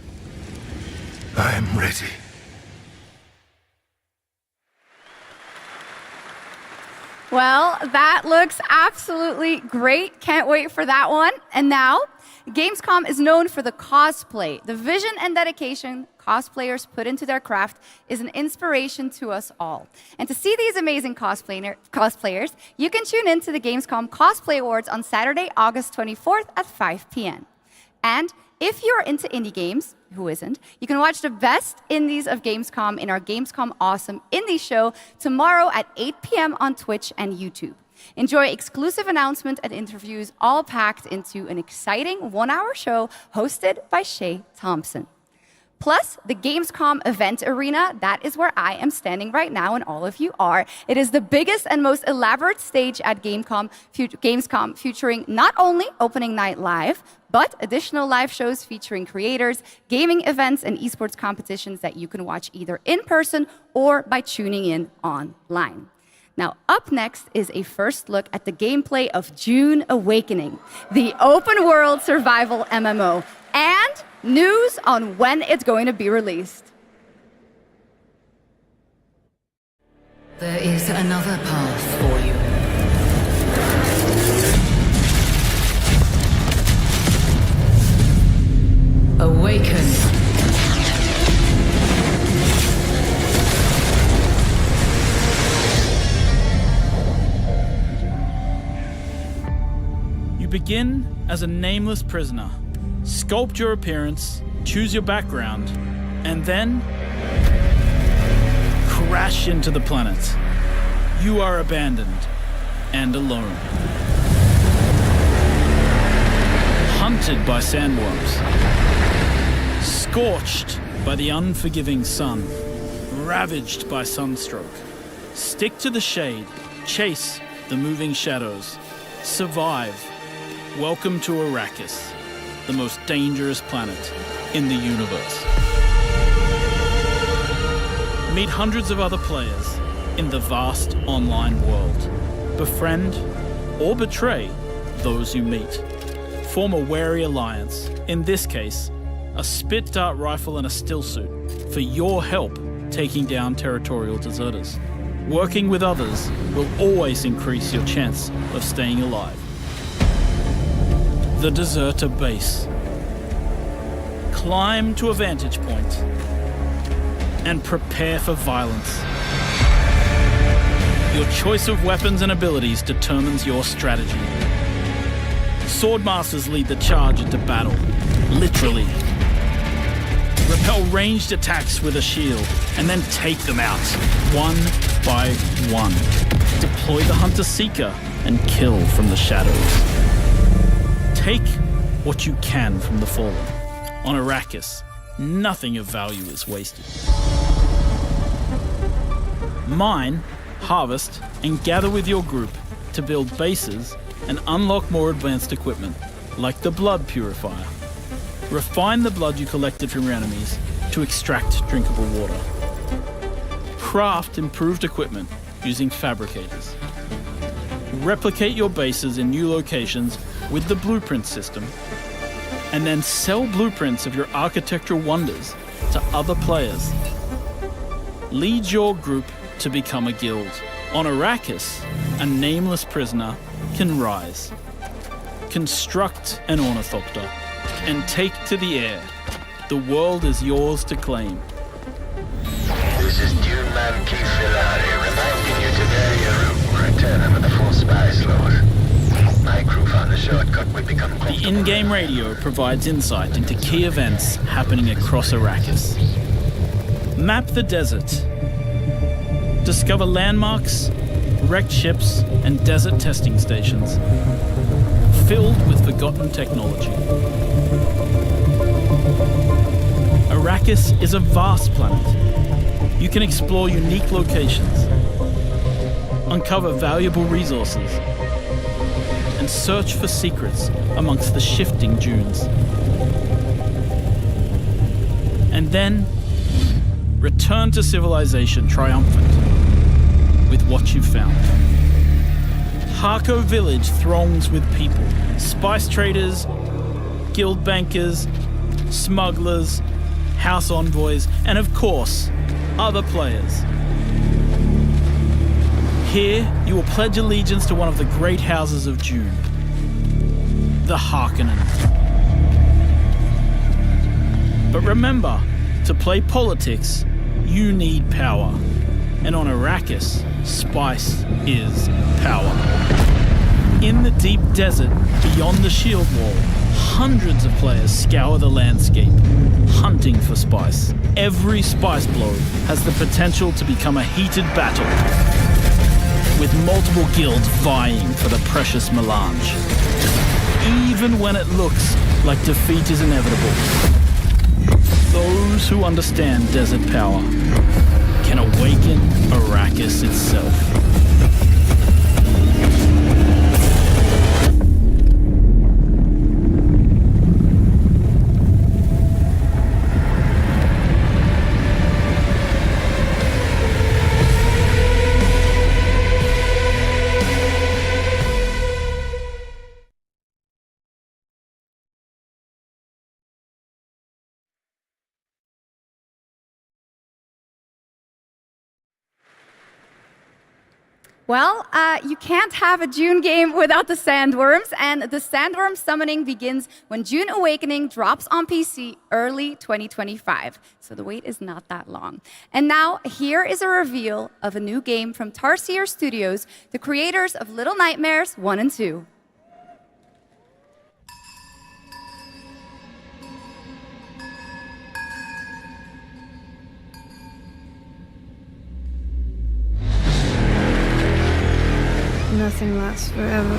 I am ready. Well, that looks absolutely great. Can't wait for that one. And now, Gamescom is known for the cosplay. The vision and dedication cosplayers put into their craft is an inspiration to us all. And to see these amazing cosplayers, you can tune in to the Gamescom Cosplay Awards on Saturday, August 24th at 5 p.m. And if you're into indie games, who isn't, you can watch the best indies of Gamescom in our Gamescom Awesome Indie Show tomorrow at 8 p.m. on Twitch and YouTube. Enjoy exclusive announcements and interviews all packed into an exciting one-hour show hosted by Shay Thompson. Plus, the Gamescom event arena, that is where I am standing right now and all of you are. It is the biggest and most elaborate stage at Gamescom featuring not only opening night live, but additional live shows featuring creators, gaming events, and esports competitions that you can watch either in person or by tuning in online. Now, up next is a first look at the gameplay of Dune Awakening, the open world survival MMO, and news on when it's going to be released. There is another path for you. Awaken. You begin as a nameless prisoner. Sculpt your appearance, choose your background, and then crash into the planet. You are abandoned and alone. Hunted by sandworms. Scorched by the unforgiving sun. Ravaged by sunstroke. Stick to the shade. Chase the moving shadows. Survive. Welcome to Arrakis, the most dangerous planet in the universe. Meet hundreds of other players in the vast online world. Befriend or betray those you meet. Form a wary alliance, in this case, a spit dart rifle and a still suit, for your help taking down territorial deserters. Working with others will always increase your chance of staying alive. The Deserter Base. Climb to a vantage point and prepare for violence. Your choice of weapons and abilities determines your strategy. Swordmasters lead the charge into battle, literally. Repel ranged attacks with a shield, and then take them out, one by one. Deploy the Hunter-Seeker and kill from the shadows. Take what you can from the Fallen. On Arrakis, nothing of value is wasted. Mine, harvest, and gather with your group to build bases and unlock more advanced equipment, like the Blood Purifier. Refine the blood you collected from your enemies to extract drinkable water. Craft improved equipment using fabricators. Replicate your bases in new locations with the blueprint system, and then sell blueprints of your architectural wonders to other players. Lead your group to become a guild. On Arrakis, a nameless prisoner can rise. Construct an ornithopter and take to the air. The world is yours to claim. This is Dune Keighley reminding you to vary your route for a turn with the full spy slot. My crew found the shortcut would become The in-game radio provides insight into key events happening across Arrakis. Map the desert. Discover landmarks, wrecked ships, and desert testing stations filled with forgotten technology. Arrakis is a vast planet. You can explore unique locations, uncover valuable resources, and search for secrets amongst the shifting dunes. And then, return to civilization triumphant with what you found. Harko Village throngs with people, spice traders, guild bankers, smugglers, house envoys, and of course, other players. Here, you will pledge allegiance to one of the great houses of Dune, the Harkonnen. But remember, to play politics, you need power. And on Arrakis, spice is power. In the deep desert beyond the shield wall, hundreds of players scour the landscape, hunting for spice. Every spice blow has the potential to become a heated battle, with multiple guilds vying for the precious melange. Even when it looks like defeat is inevitable, those who understand desert power can awaken Arrakis itself. Well, you can't have a Dune game without the Sandworms, and the Sandworm summoning begins when Dune Awakening drops on PC early 2025. So the wait is not that long. And now, here is a reveal of a new game from Tarsier Studios, the creators of Little Nightmares 1 and 2. Nothing lasts forever.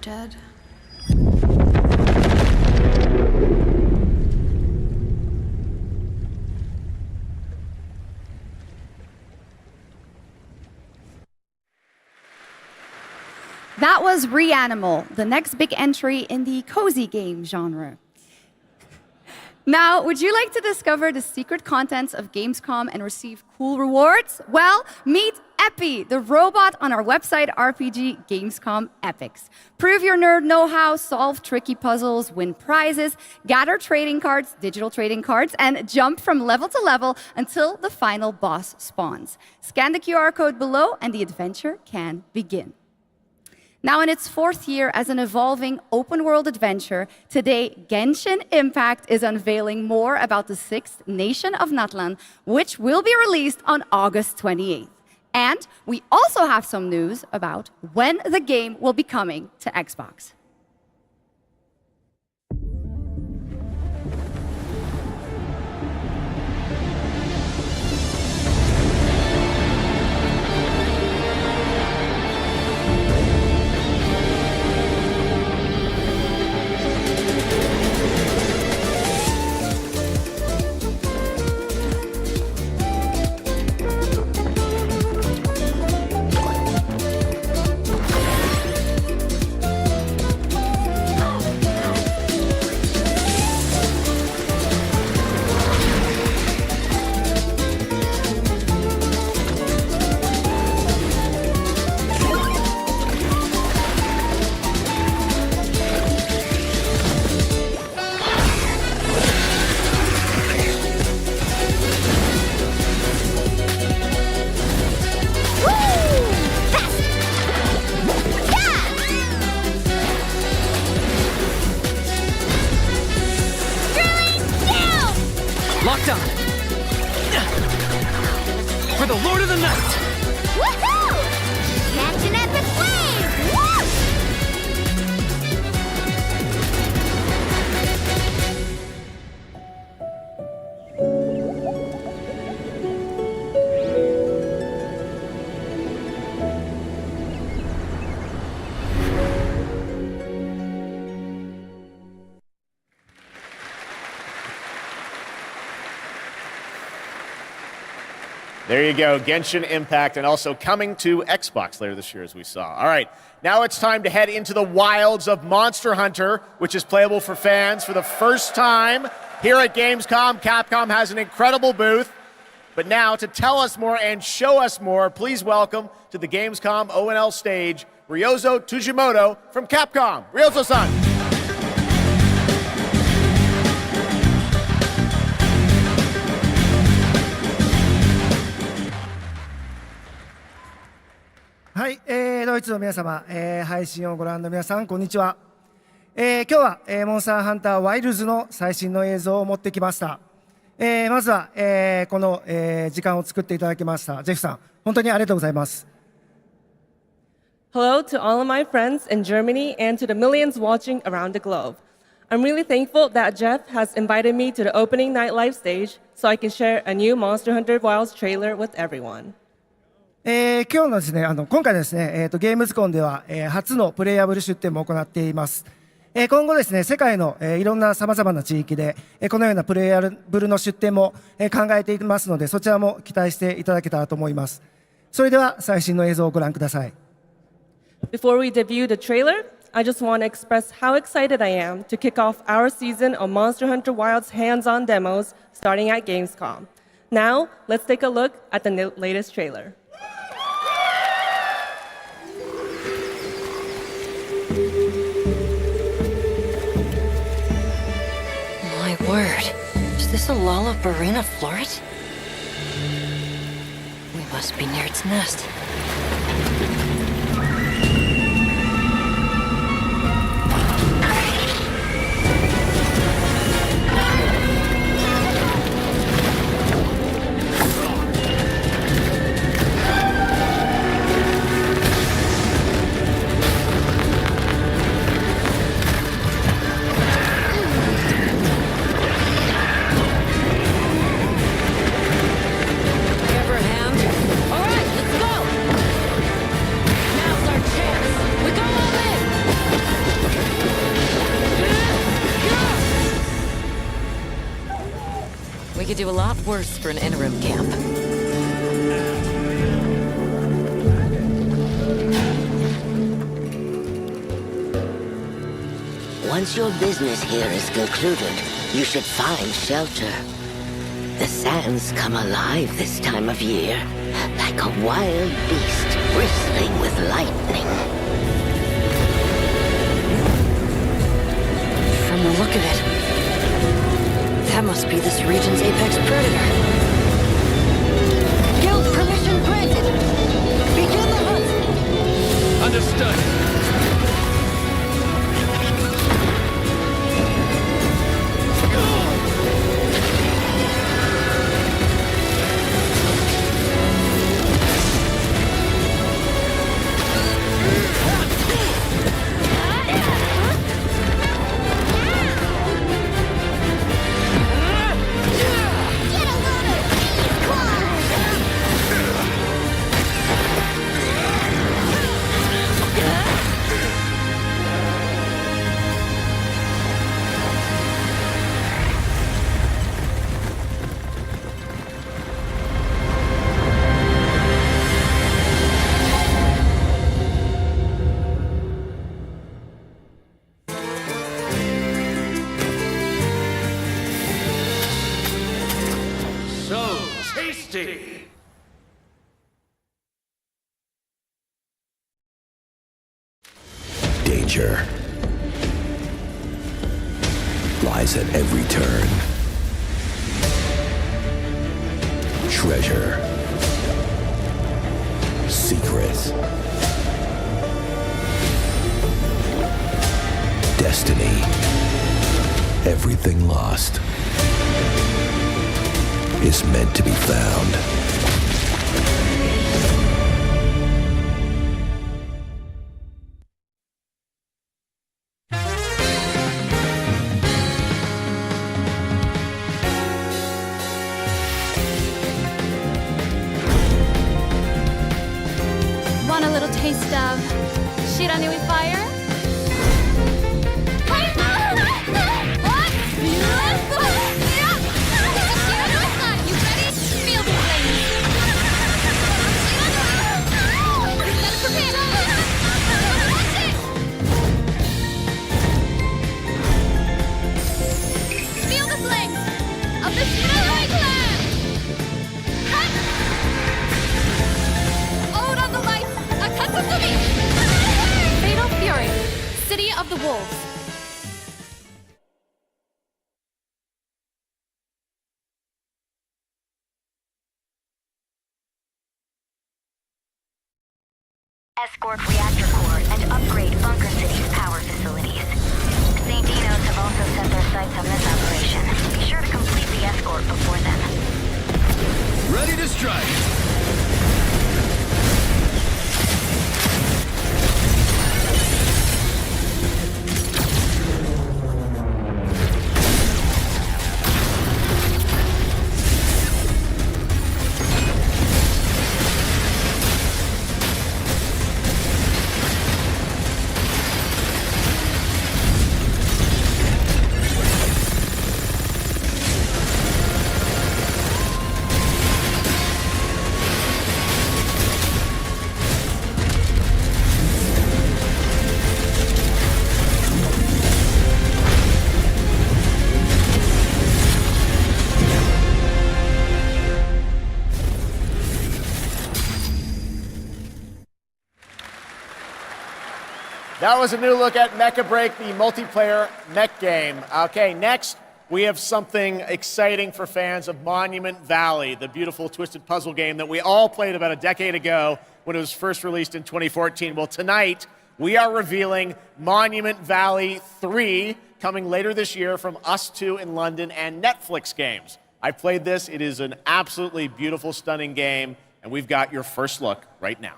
Dead. That was Reanimal, the next big entry in the cozy game genre. Now, would you like to discover the secret contents of Gamescom and receive cool rewards? Well, meet Epi, the robot on our website RPG Gamescom Epics. Prove your nerd know-how, solve tricky puzzles, win prizes, gather trading cards, digital trading cards, and jump from level to level until the final boss spawns. Scan the QR code below and the adventure can begin. Now, in its 4th year as an evolving open-world adventure, today Genshin Impact is unveiling more about the 6th Nation of Natlan, which will be released on August 28th. And we also have some news about when the game will be coming to Xbox. Locked on. For the Lord of the Night. Woohoo! Catch an epic wave! Woo! There you go, Genshin Impact, and also coming to Xbox later this year, as we saw. All right, now it's time to head into the wilds of Monster Hunter, which is playable for fans for the first time here at Gamescom. Capcom has an incredible booth. But now, to tell us more and show us more, please welcome to the Gamescom ONL stage, Ryozo Tujimoto from Capcom. Ryozo-san.はい、ドイツの皆様、配信をご覧の皆さん、こんにちは。今日は、モンスターハンターワイルズの最新の映像を持ってきました。まずは、この、時間を作っていただきましたジェフさん、本当にありがとうございます。Hello to all of my friends in Germany and to the millions watching around the globe. I'm really thankful that Geoff has invited me to the opening night live stage so I can share a new Monster Hunter Wilds trailer with everyone. 今日のですね、今回ですね、ゲームズコンでは、初のプレイヤブル出展も行っています。今後ですね、世界の、いろんな様々な地域で、このようなプレイヤブルの出展も、考えていますので、そちらも期待していただけたらと思います。それでは最新の映像をご覧ください。Before we debut the trailer, I just want to express how excited I am to kick off our season of Monster Hunter Wilds hands-on demos starting at Gamescom. Now, let's take a look at the latest trailer. My word, is this a Lollabarina floret? We must be near its nest. We could do a lot worse for an interim camp. Once your business here is concluded, you should find shelter. The sands come alive this time of year, like a wild beast bristling with lightning. From the look of it, that must be this region's apex predator. Guild permission granted. Begin the hunt. Understood. Danger lies at every turn. Treasure, secret, destiny. Everything lost is meant to be found. Want a little taste of Shirane with fire? You ready? Feel the flames. Feel the flames of the Shirane clan. Ode on the life, Akatsumi! Fatal Fury, City of the Wolves. Escort reactor core and upgrade Bunker City's power facilities. St. Dino's have also set their sights on this operation. Be sure to complete the escort before then. Ready to strike. That was a new look at Mecha Break, the multiplayer mech game. Okay, next we have something exciting for fans of Monument Valley, the beautiful twisted puzzle game that we all played about a decade ago when it was first released in 2014. Well, tonight we are revealing Monument Valley 3, coming later this year from Us 2 in London and Netflix Games. I played this. It is an absolutely beautiful, stunning game, and we've got your first look right now.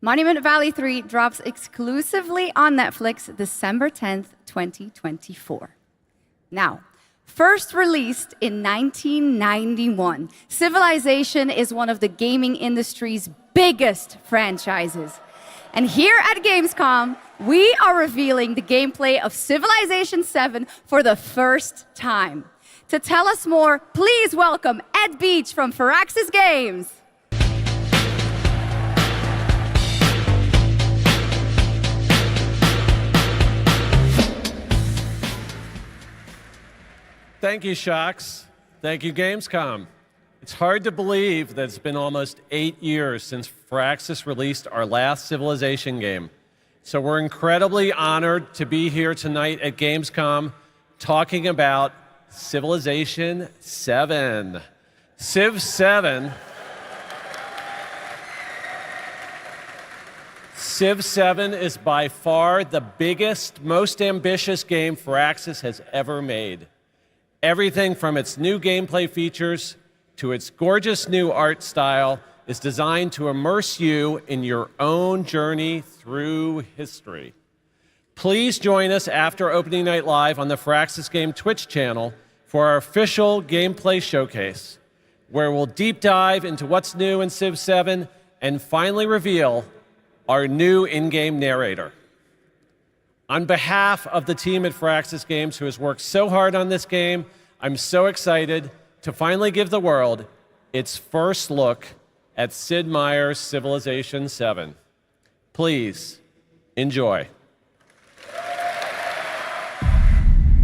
Monument Valley 3 drops exclusively on Netflix December 10th, 2024. Now, first released in 1991, Civilization is one of the gaming industry's biggest franchises. And here at Gamescom, we are revealing the gameplay of Civilization 7 for the first time. To tell us more, please welcome Ed Beach from Firaxis Games. Thank you, Shocks. Thank you, Gamescom. It's hard to believe that it's been almost 8 years since Firaxis released our last Civilization game. So we're incredibly honored to be here tonight at Gamescom talking about Civilization 7. Civ 7. Civ 7 is by far the biggest, most ambitious game Firaxis has ever made. Everything from its new gameplay features to its gorgeous new art style is designed to immerse you in your own journey through history. Please join us after opening night live on the Firaxis Game Twitch channel for our official gameplay showcase, where we'll deep dive into what's new in Civ 7 and finally reveal our new in-game narrator. On behalf of the team at Firaxis Games who has worked so hard on this game, I'm so excited to finally give the world its first look at Sid Meier's Civilization 7. Please, enjoy.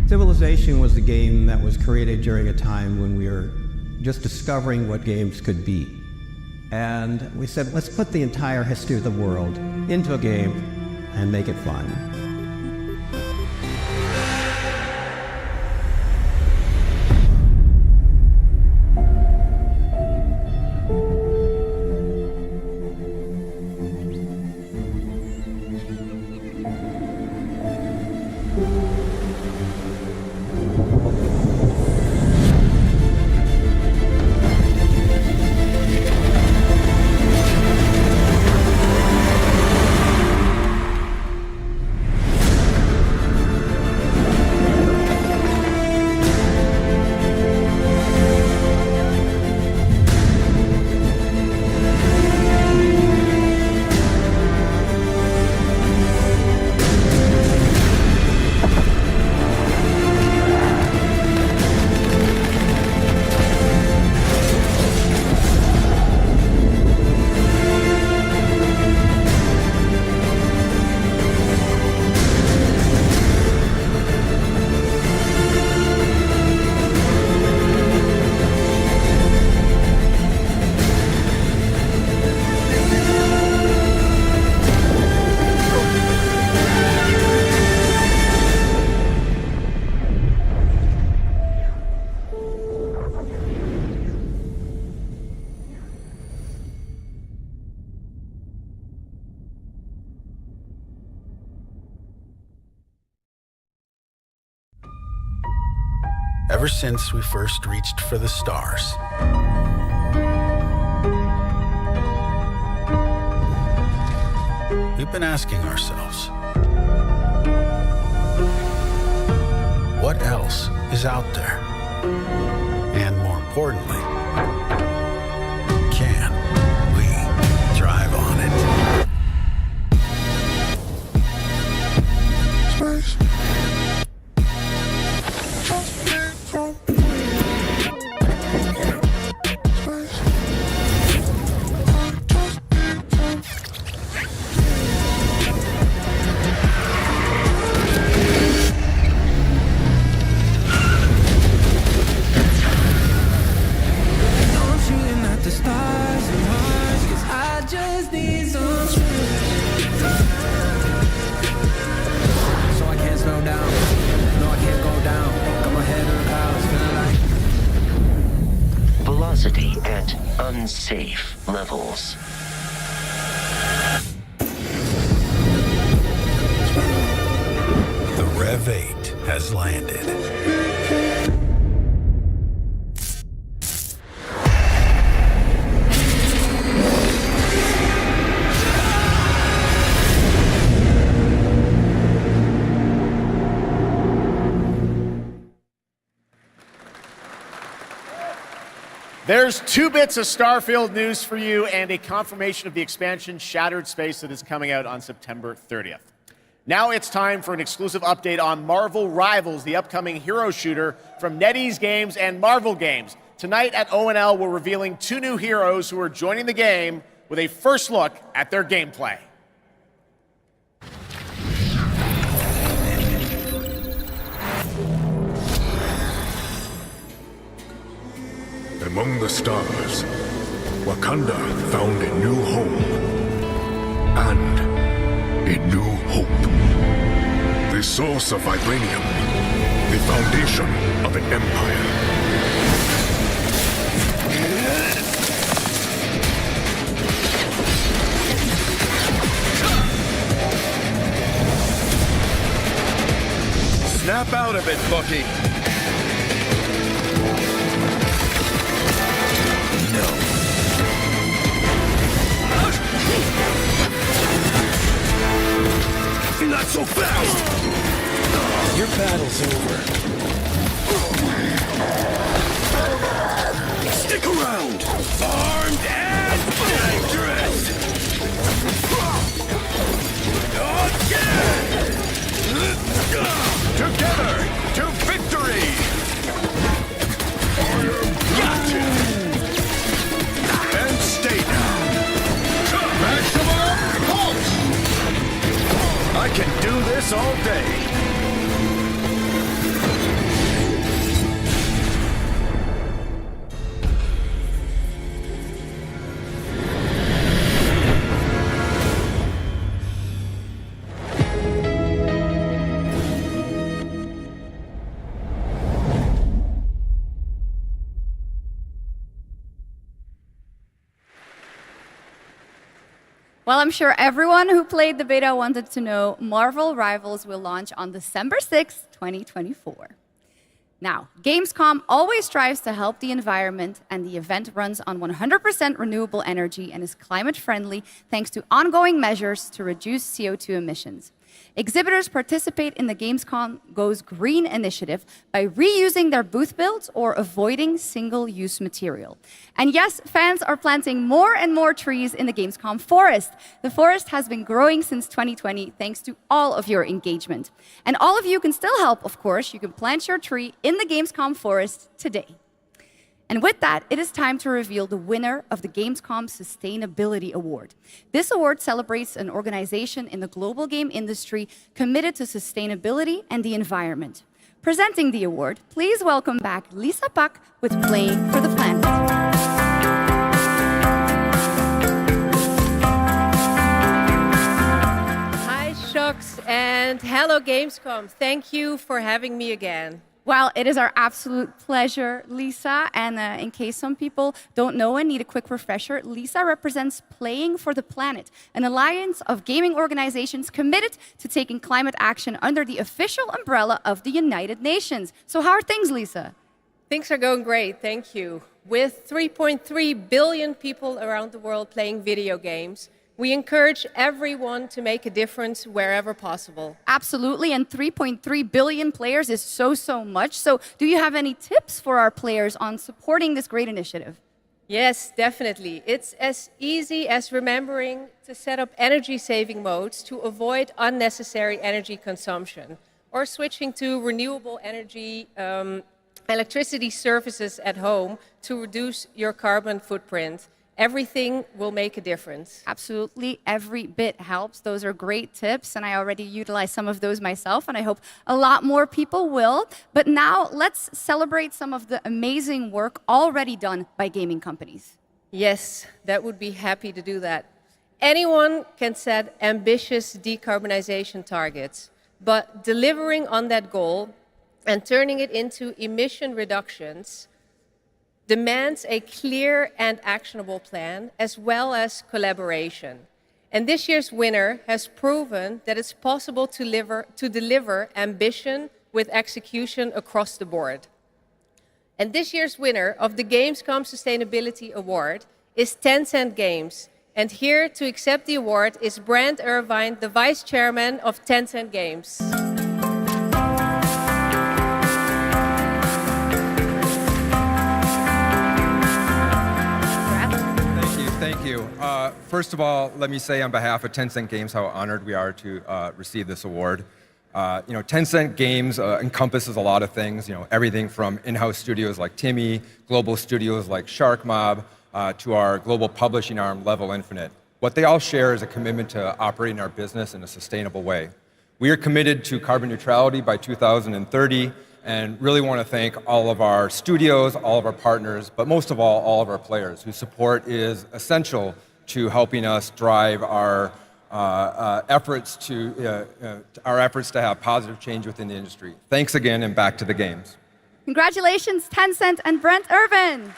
Civilization was a game that was created during a time when we were just discovering what games could be. And we said, let's put the entire history of the world into a game and make it fun. Ever since we first reached for the stars, we've been asking ourselves, what else is out there? And more importantly, can we drive on it? Space. At unsafe levels. The Rev 8 has landed. There's 2 bits of Starfield news for you and a confirmation of the expansion Shattered Space that is coming out on September 30th. Now it's time for an exclusive update on Marvel Rivals, the upcoming hero shooter from NetEase Games and Marvel Games. Tonight at ONL, we're revealing 2 new heroes who are joining the game with a first look at their gameplay. Among the stars, Wakanda found a new home and a new hope. The source of vibranium, the foundation of an empire. Snap out of it, Bucky. Not so fast! Your battle's over. Stick around! Armed and dangerous! Together to victory! Gotcha! And stay down! Maximum pulse! I can do this all day! Well, I'm sure everyone who played the beta wanted to know Marvel Rivals will launch on December 6th, 2024. Now, Gamescom always strives to help the environment, and the event runs on 100% renewable energy and is climate friendly thanks to ongoing measures to reduce CO2 emissions. Exhibitors participate in the Gamescom Goes Green initiative by reusing their booth builds or avoiding single-use material. And yes, fans are planting more and more trees in the Gamescom forest. The forest has been growing since 2020 thanks to all of your engagement. And all of you can still help, of course. You can plant your tree in the Gamescom forest today. And with that, it is time to reveal the winner of the Gamescom Sustainability Award. This award celebrates an organization in the global game industry committed to sustainability and the environment. Presenting the award, please welcome back Lisa Pak with Playing for the Planet. Hi, Shux, and hello, Gamescom. Thank you for having me again. Well, it is our absolute pleasure, Lisa. And in case some people don't know and need a quick refresher, Lisa represents Playing for the Planet, an alliance of gaming organizations committed to taking climate action under the official umbrella of the United Nations. So how are things, Lisa? Things are going great, thank you. With 3.3 billion people around the world playing video games, we encourage everyone to make a difference wherever possible. Absolutely, and 3.3 billion players is so much. So do you have any tips for our players on supporting this great initiative? Yes, definitely. It's as easy as remembering to set up energy-saving modes to avoid unnecessary energy consumption, or switching to renewable energy electricity services at home to reduce your carbon footprint. Everything will make a difference. Absolutely, every bit helps. Those are great tips, and I already utilize some of those myself, and I hope a lot more people will. But now, let's celebrate some of the amazing work already done by gaming companies. Yes, that would be happy to do that. Anyone can set ambitious decarbonization targets, but delivering on that goal and turning it into emission reductions demands a clear and actionable plan, as well as collaboration. And this year's winner has proven that it's possible to deliver ambition with execution across the board. And this year's winner of the Gamescom Sustainability Award is Tencent Games. And here to accept the award is Brand Irvine, the Vice Chairman of Tencent Games. First of all, let me say on behalf of Tencent Games how honored we are to receive this award. Tencent Games encompasses a lot of things, everything from in-house studios like Timmy, global studios like Shark Mob, to our global publishing arm, Level Infinite. What they all share is a commitment to operating our business in a sustainable way. We are committed to carbon neutrality by 2030, and really want to thank all of our studios, all of our partners, but most of all of our players, whose support is essential to helping us drive our efforts to have positive change within the industry. Thanks again, and back to the games. Congratulations, Tencent and Brent Irvin.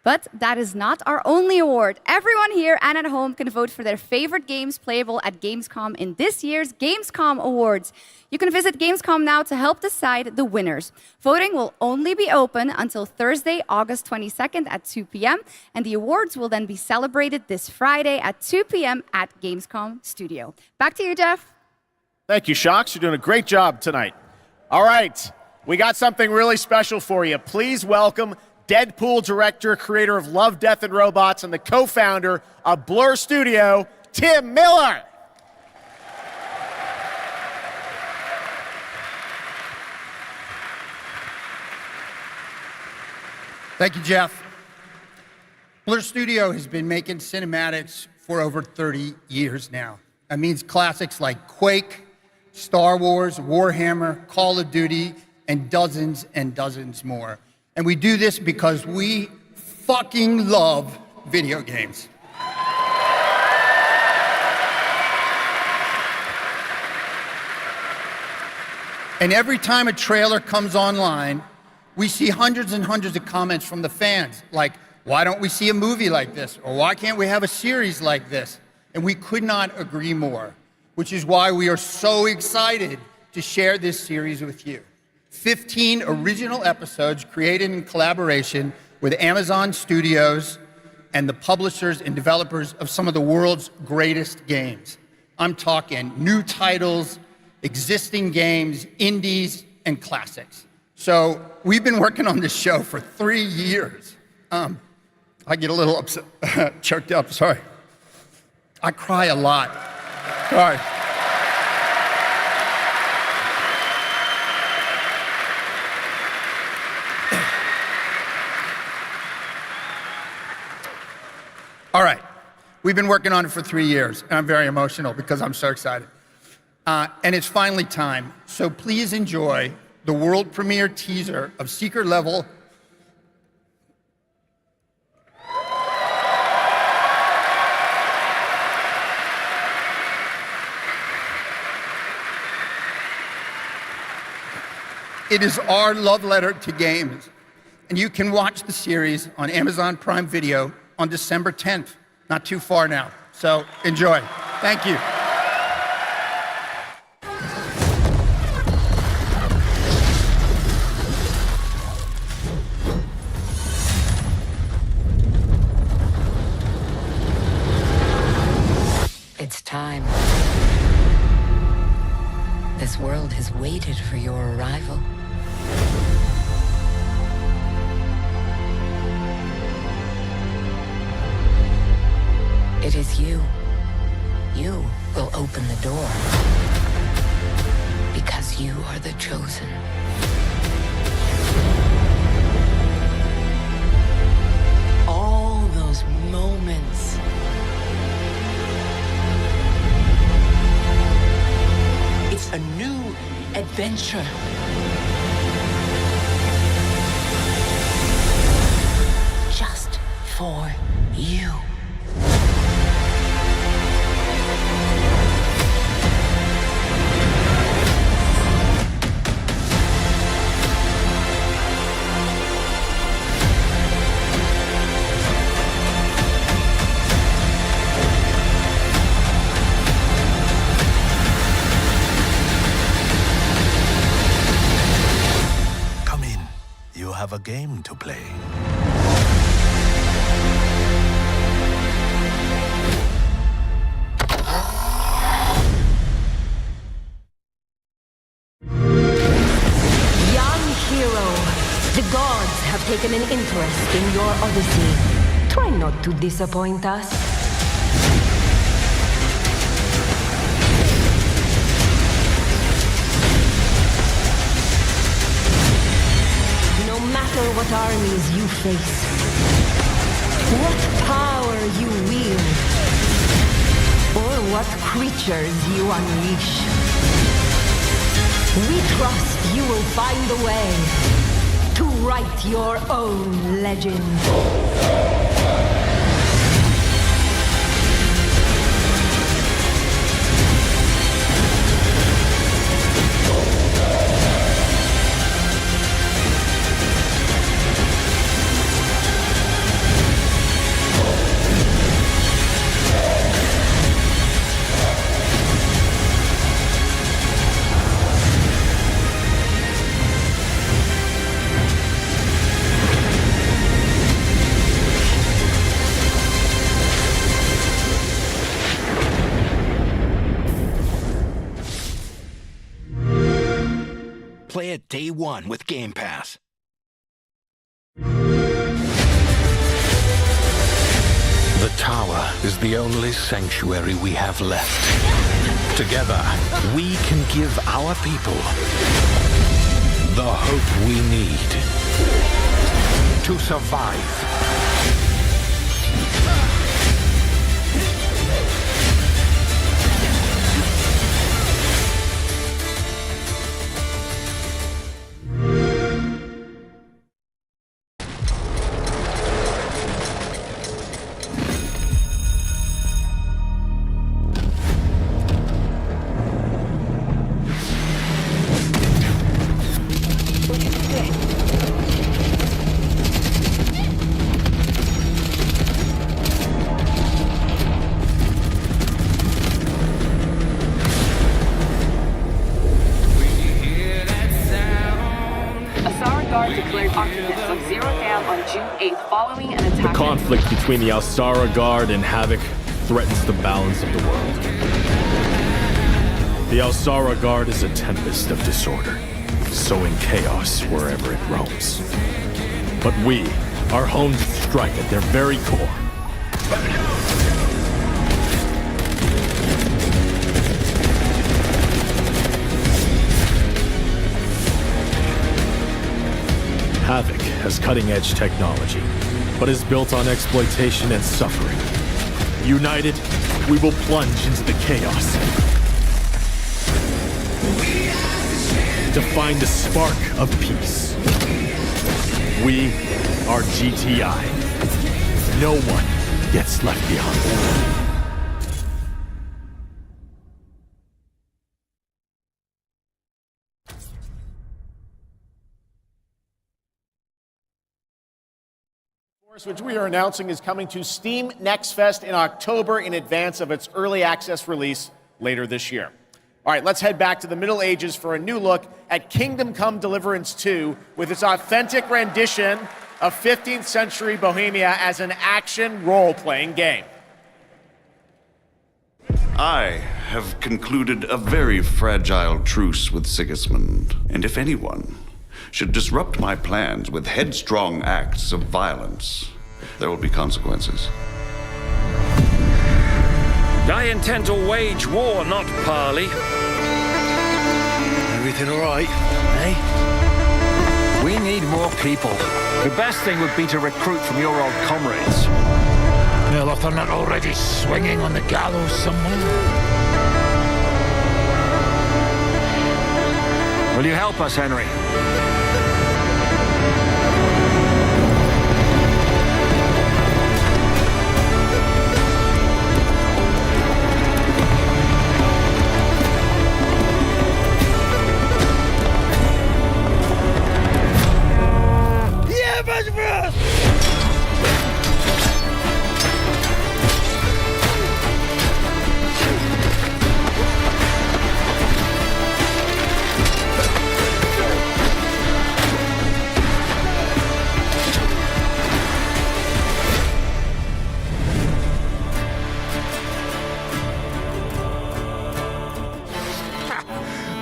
But that is not our only award. Everyone here and at home can vote for their favorite games playable at Gamescom in this year's Gamescom Awards. You can visit Gamescom now to help decide the winners. Voting will only be open until Thursday, August 22nd at 2 p.m. And the awards will then be celebrated this Friday at 2 p.m. at Gamescom Studio. Back to you, Geoff. Thank you, Shocks. You're doing a great job tonight. All right, we got something really special for you. Please welcome Deadpool director, creator of Love, Death, and Robots, and the co-founder of Blur Studio, Tim Miller. Thank you, Geoff. Blur Studio has been making cinematics for over 30 years now. That means classics like Quake, Star Wars, Warhammer, Call of Duty, and dozens more. And we do this because we fucking love video games. And every time a trailer comes online, we see hundreds and hundreds of comments from the fans, like, why don't we see a movie like this? Or why can't we have a series like this? And we could not agree more, which is why we are so excited to share this series with you. 15 original episodes created in collaboration with Amazon Studios and the publishers and developers of some of the world's greatest games. I'm talking new titles, existing games, indies, and classics. So we've been working on this show for 3 years. I get a little upset, choked up, sorry. I cry a lot. Sorry. All right, we've been working on it for 3 years, and I'm very emotional because I'm so excited. And it's finally time, so please enjoy the world premiere teaser of Secret Level. It is our love letter to games, and you can watch the series on Amazon Prime Video on December 10th, not too far now. So enjoy. Thank you. It's time. This world has waited for your arrival. It is you. You will open the door. Because you are the chosen. All those moments. It's a new adventure. Just for you. Have a game to play. Young hero, the gods taken an interest in your odyssey. Try not to disappoint us. No matter what armies you face, what power you wield, or what creatures you unleash, we trust you will find a way to write your own legend. Play it day one with Game Pass. The tower is the only sanctuary we have left. Together, we can give our people the hope we need to survive. The conflict between the Alsara Guard and Havoc threatens the balance of the world. The Alsara Guard is a tempest of disorder, sowing chaos wherever it roams. But we are honed to strike at their very core. Havoc has cutting-edge technology, but is built on exploitation and suffering. United, we will plunge into the chaos to find a spark of peace. We are GTI. No one gets left behind. Which we are announcing is coming to Steam Next Fest in October in advance of its early access release later this year. All right, let's head back to the Middle Ages for a new look at Kingdom Come Deliverance 2 with its authentic rendition of 15th century Bohemia as an action role-playing game. I have concluded a very fragile truce with Sigismund, and if anyone should disrupt my plans with headstrong acts of violence, there will be consequences. I intend to wage war, not parley. Everything all right, eh? We need more people. The best thing would be to recruit from your old comrades. Well, if they're not already swinging on the gallows somewhere. Will you help us, Henry?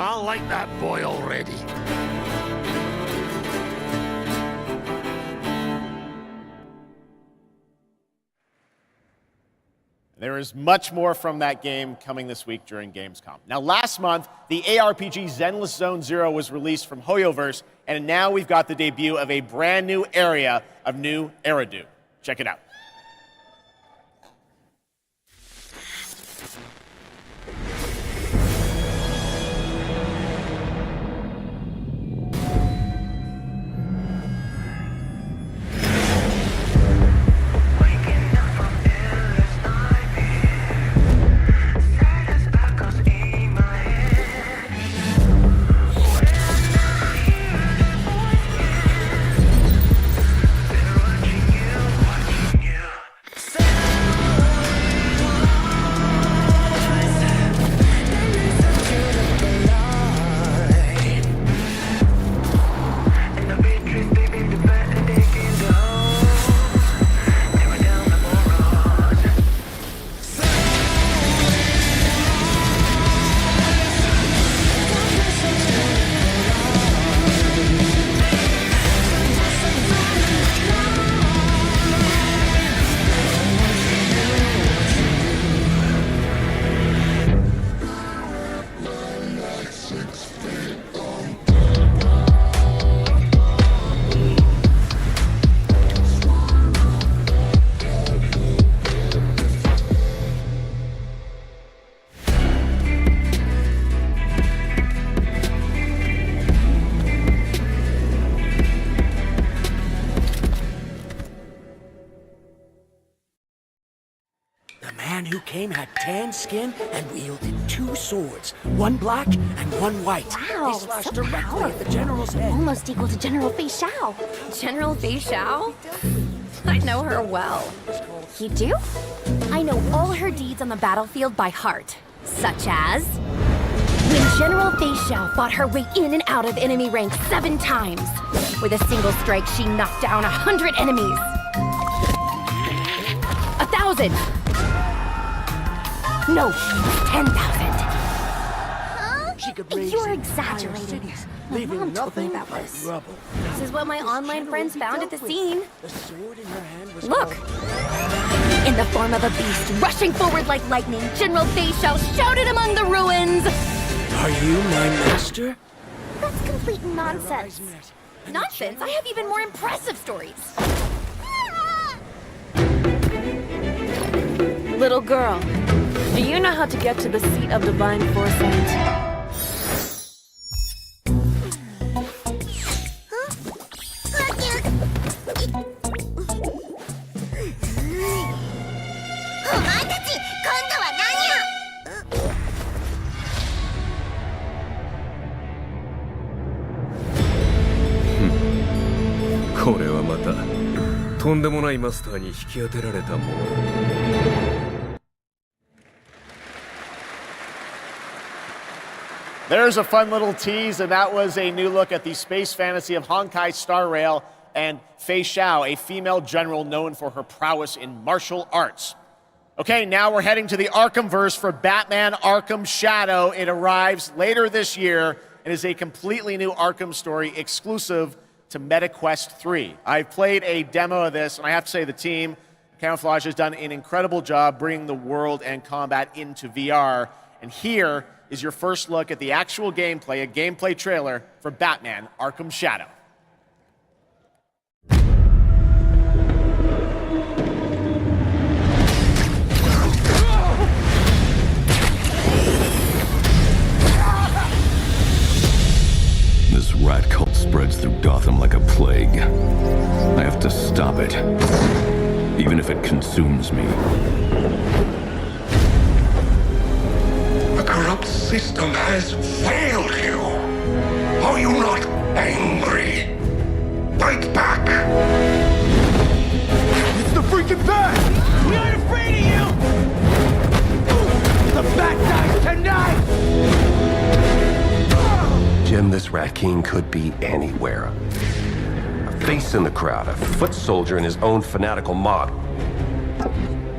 I like that boy already. There's much more from that game coming this week during Gamescom. Now, last month, the ARPG Zenless Zone Zero was released from Hoyoverse, and now we've got the debut of a brand new area of New Eridu. Check it out. Who came had tan skin and wielded 2 swords, one black and one white. Wow, they slashed so directly at the general's head. Almost equal to General Fei Xiao. General Fei Xiao? I know her well. You do? I know all her deeds on the battlefield by heart. Such as... when General Fei Xiao fought her way in and out of enemy ranks 7 times. With a single strike, she knocked down 100 enemies. 1,000! No, 10,000. You're exaggerating. My mom told me about this. This is what my online friends found at the scene. Look! In the form of a beast, rushing forward like lightning, General Fei Xiao shouted among the ruins! Are you my master? That's complete nonsense. Nonsense? I have even more impressive stories. Little girl, do you know how to get to the seat of divine foresight? There's a fun little tease, and that was a new look at the space fantasy of Honkai Star Rail and Fei Xiao, a female general known for her prowess in martial arts. Okay, now we're heading to the Arkhamverse for Batman Arkham Shadow. It arrives later this year and is a completely new Arkham story exclusive to MetaQuest 3. I've played a demo of this, and I have to say the team, Camouflage, has done an incredible job bringing the world and combat into VR. And here is your first look at the actual gameplay, a gameplay trailer for Batman Arkham Shadow. This rat cult spreads through Gotham like a plague. I have to stop it, even if it consumes me. The corrupt system has failed you. Are you not angry? Fight back! It's the freaking Bat! We aren't afraid of you! The Bat dies tonight! Jim, this Rat King could be anywhere. A face in the crowd, a foot soldier in his own fanatical mob.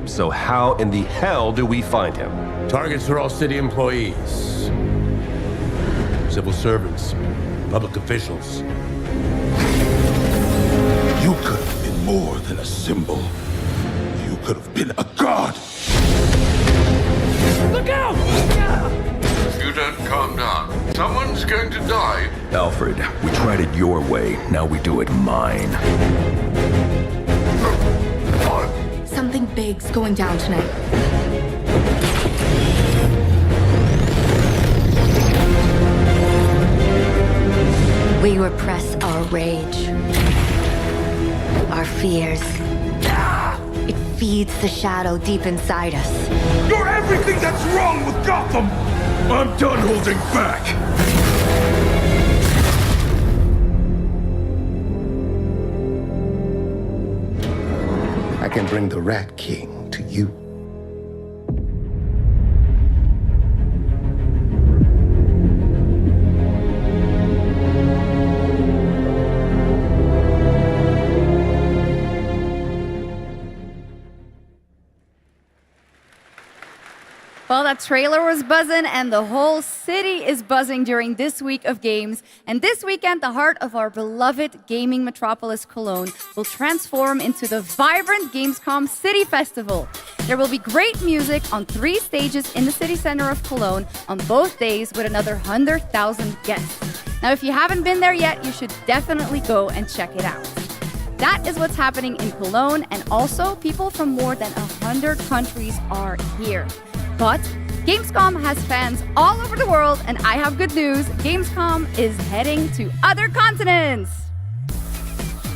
So how in the hell do we find him? Targets are all city employees, civil servants, public officials. You could have been more than a symbol. You could have been a god. Look out! If you don't calm down, someone's going to die. Alfred, we tried it your way, now we do it mine. Something big's going down tonight. We repress our rage, our fears. It feeds the shadow deep inside us. You're everything that's wrong with Gotham! I'm done holding back! I can bring the Rat King to you. Well, that trailer was buzzing, and the whole city is buzzing during this week of games. And this weekend, the heart of our beloved gaming metropolis, Cologne, will transform into the vibrant Gamescom City Festival. There will be great music on 3 stages in the city center of Cologne on both days with another 100,000 guests. Now, if you haven't been there yet, you should definitely go and check it out. That is what's happening in Cologne, and also people from more than 100 countries are here. But Gamescom has fans all over the world, and I have good news. Gamescom is heading to other continents.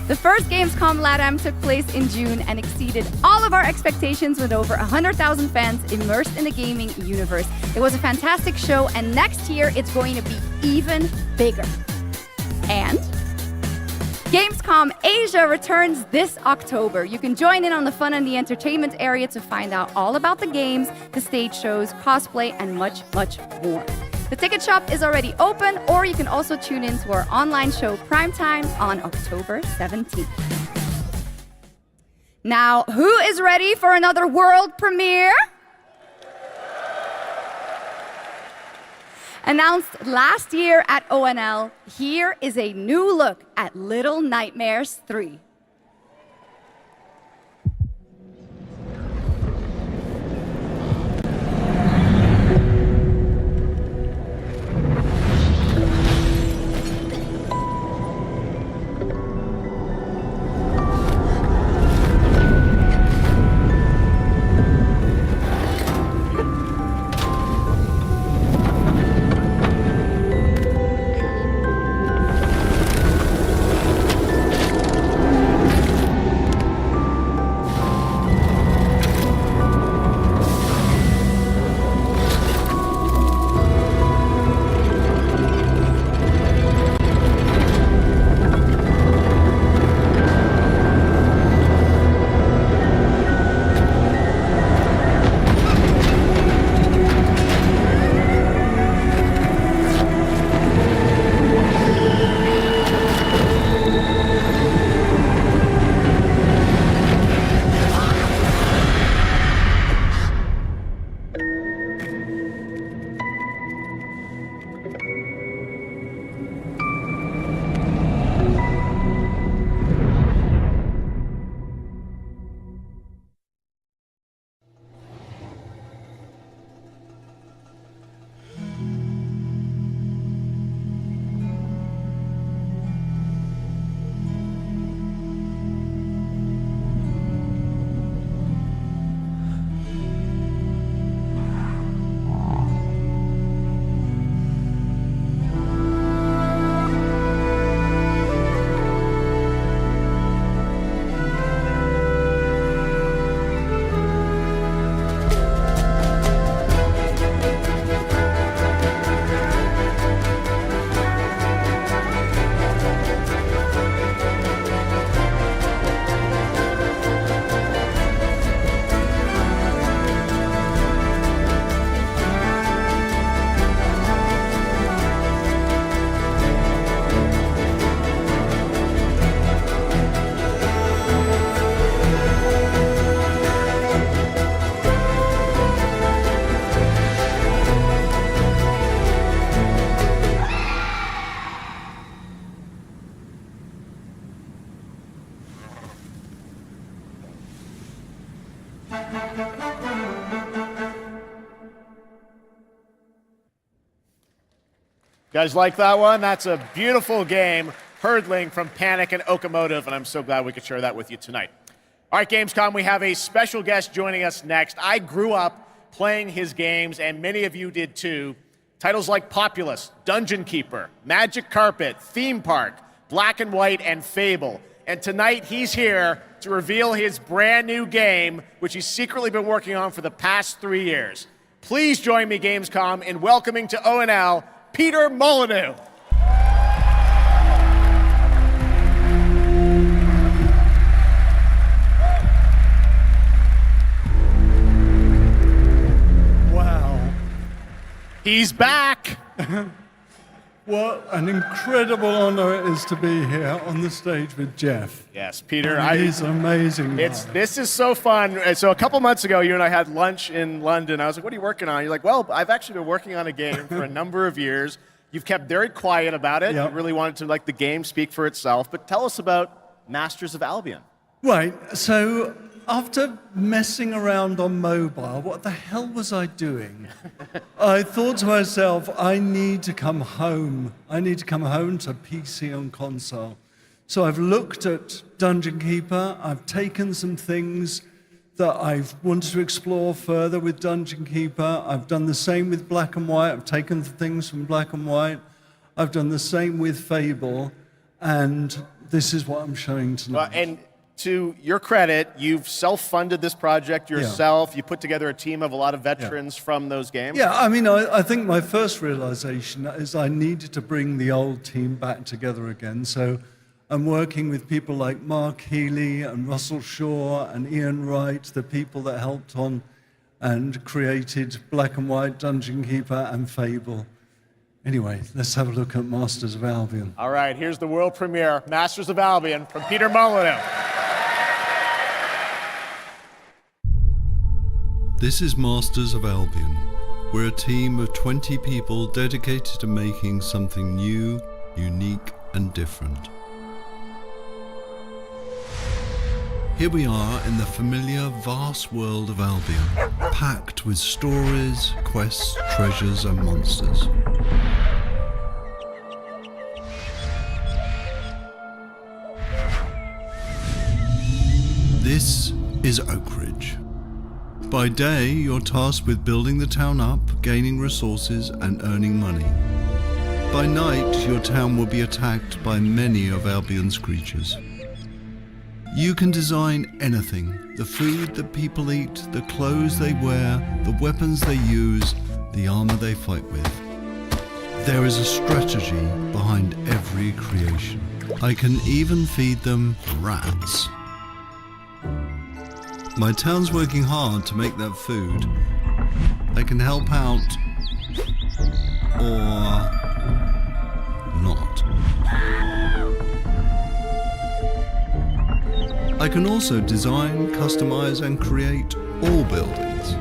The first Gamescom LATAM took place in June and exceeded all of our expectations with over 100,000 fans immersed in the gaming universe. It was a fantastic show, and next year it's going to be even bigger. And Gamescom Asia returns this October. You can join in on the fun and the entertainment area to find out all about the games, the stage shows, cosplay, and much, much more. The ticket shop is already open, or you can also tune in to our online show Primetime on October 17th. Now, who is ready for another world premiere? Announced last year at ONL, here is a new look at Little Nightmares 3. Guys like that one? That's a beautiful game, Hurdling from Panic and Okamotive, and I'm so glad we could share that with you tonight. All right, Gamescom, we have a special guest joining us next. I grew up playing his games, and many of you did too. Titles like Populous, Dungeon Keeper, Magic Carpet, Theme Park, Black and White, and Fable. And tonight he's here to reveal his brand new game, which he's secretly been working on for the past 3 years. Please join me, Gamescom, in welcoming to ONL, Peter Molyneux. Wow. He's back. What an incredible honor it is to be here on the stage with Geoff. Yes, Peter. He's an amazing guy. This is so fun. So a couple months ago, you and I had lunch in London. I was like, what are you working on? You're like, well, I've actually been working on a game for a number of years. You've kept very quiet about it. Yep. You really wanted to let the game speak for itself. But tell us about Masters of Albion. Right, so after messing around on mobile, what the hell was I doing? I thought to myself, I need to come home. I need to come home to PC and console. So I've looked at Dungeon Keeper. I've taken some things that I've wanted to explore further with Dungeon Keeper. I've done the same with Black and White. I've taken things from Black and White. I've done the same with Fable. And this is what I'm showing tonight. And to your credit, you've self-funded this project yourself. You put together a team of a lot of veterans from those games. Yeah, I mean, I think my first realization is I needed to bring the old team back together again. So I'm working with people like Mark Healy and Russell Shaw and Ian Wright, the people that helped on and created Black and White, Dungeon Keeper, and Fable. Anyway, let's have a look at Masters of Albion. All right, here's the world premiere, Masters of Albion, from Peter Molyneux. This is Masters of Albion. We're a team of 20 people dedicated to making something new, unique, and different. Here we are in the familiar, vast world of Albion, packed with stories, quests, treasures, and monsters. This is Oak Ridge. By day, you're tasked with building the town up, gaining resources, and earning money. By night, your town will be attacked by many of Albion's creatures. You can design anything: the food that people eat, the clothes they wear, the weapons they use, the armor they fight with. There is a strategy behind every creation. I can even feed them rats. My town's working hard to make that food. I can help out, or not. I can also design, customize, and create all buildings.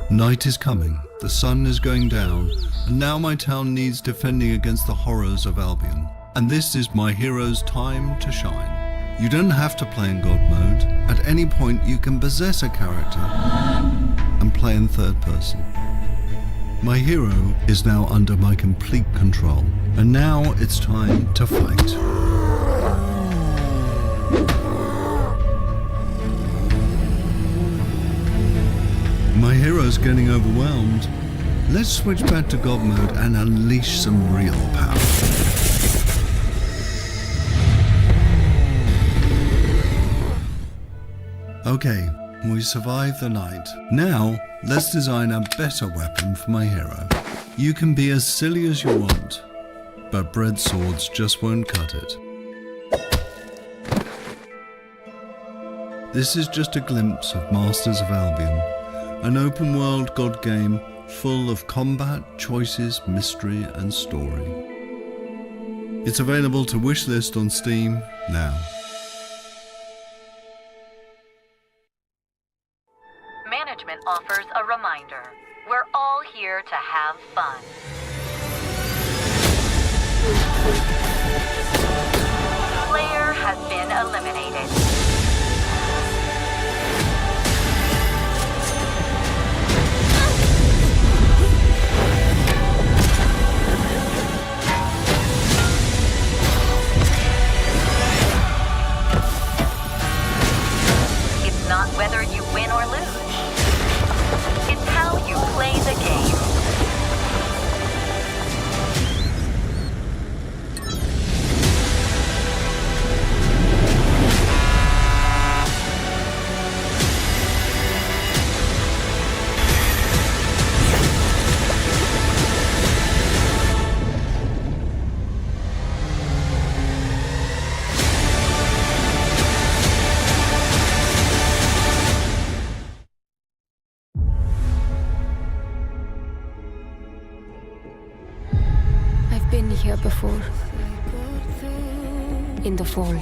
Night is coming, the sun is going down, and now my town needs defending against the horrors of Albion. And this is my hero's time to shine. You don't have to play in God mode. At any point you can possess a character and play in third person. My hero is now under my complete control, and now it's time to fight. My hero's getting overwhelmed. Let's switch back to God mode and unleash some real power. Okay, we survived the night. Now, let's design a better weapon for my hero. You can be as silly as you want, but bread swords just won't cut it. This is just a glimpse of Masters of Albion, an open-world God game full of combat, choices, mystery, and story. It's available to wishlist on Steam now. Management offers a reminder. We're all here to have fun. here before. In the fold.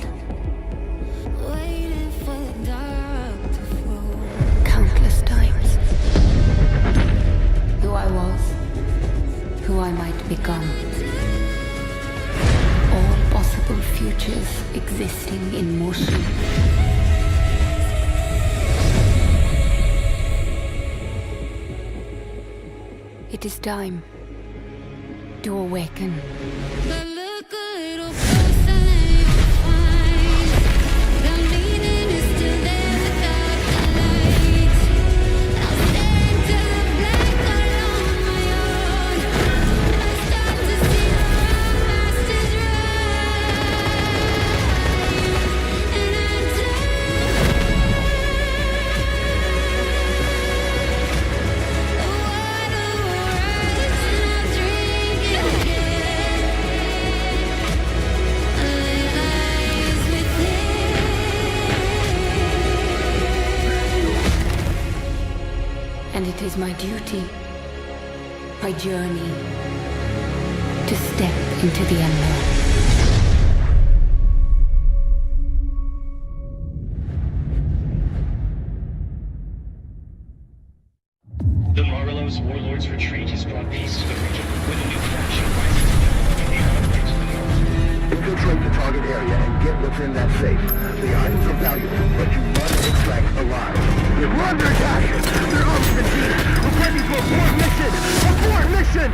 Countless times. Who I was. Who I might become. All possible futures existing in motion. It is time to awaken. And it is my duty, my journey, to step into the unknown. The Morelos warlords' retreat has brought peace to the region, with a new faction rising to power in the outbreaks of the north. Infiltrate the target area and get what's in that safe. The items are valuable, but you must extract alive. We're under attack! They're off We're ready for abort mission! Abort mission!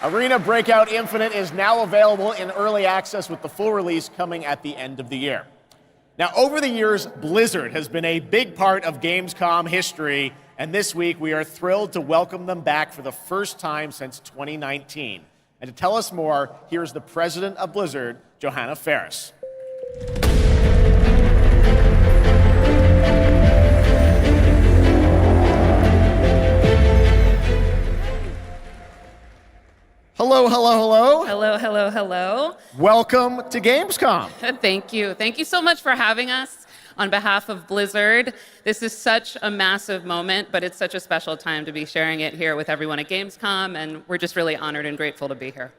Arena Breakout Infinite is now available in early access with the full release coming at the end of the year. Now, over the years, Blizzard has been a big part of Gamescom history, and this week we are thrilled to welcome them back for the first time since 2019. And to tell us more, here's the president of Blizzard, Johanna Ferris. Hello, hello, hello. Hello, hello, hello. Welcome to Gamescom. Thank you. Thank you so much for having us on behalf of Blizzard. This is such a massive moment, but it's such a special time to be sharing it here with everyone at Gamescom, and we're just really honored and grateful to be here.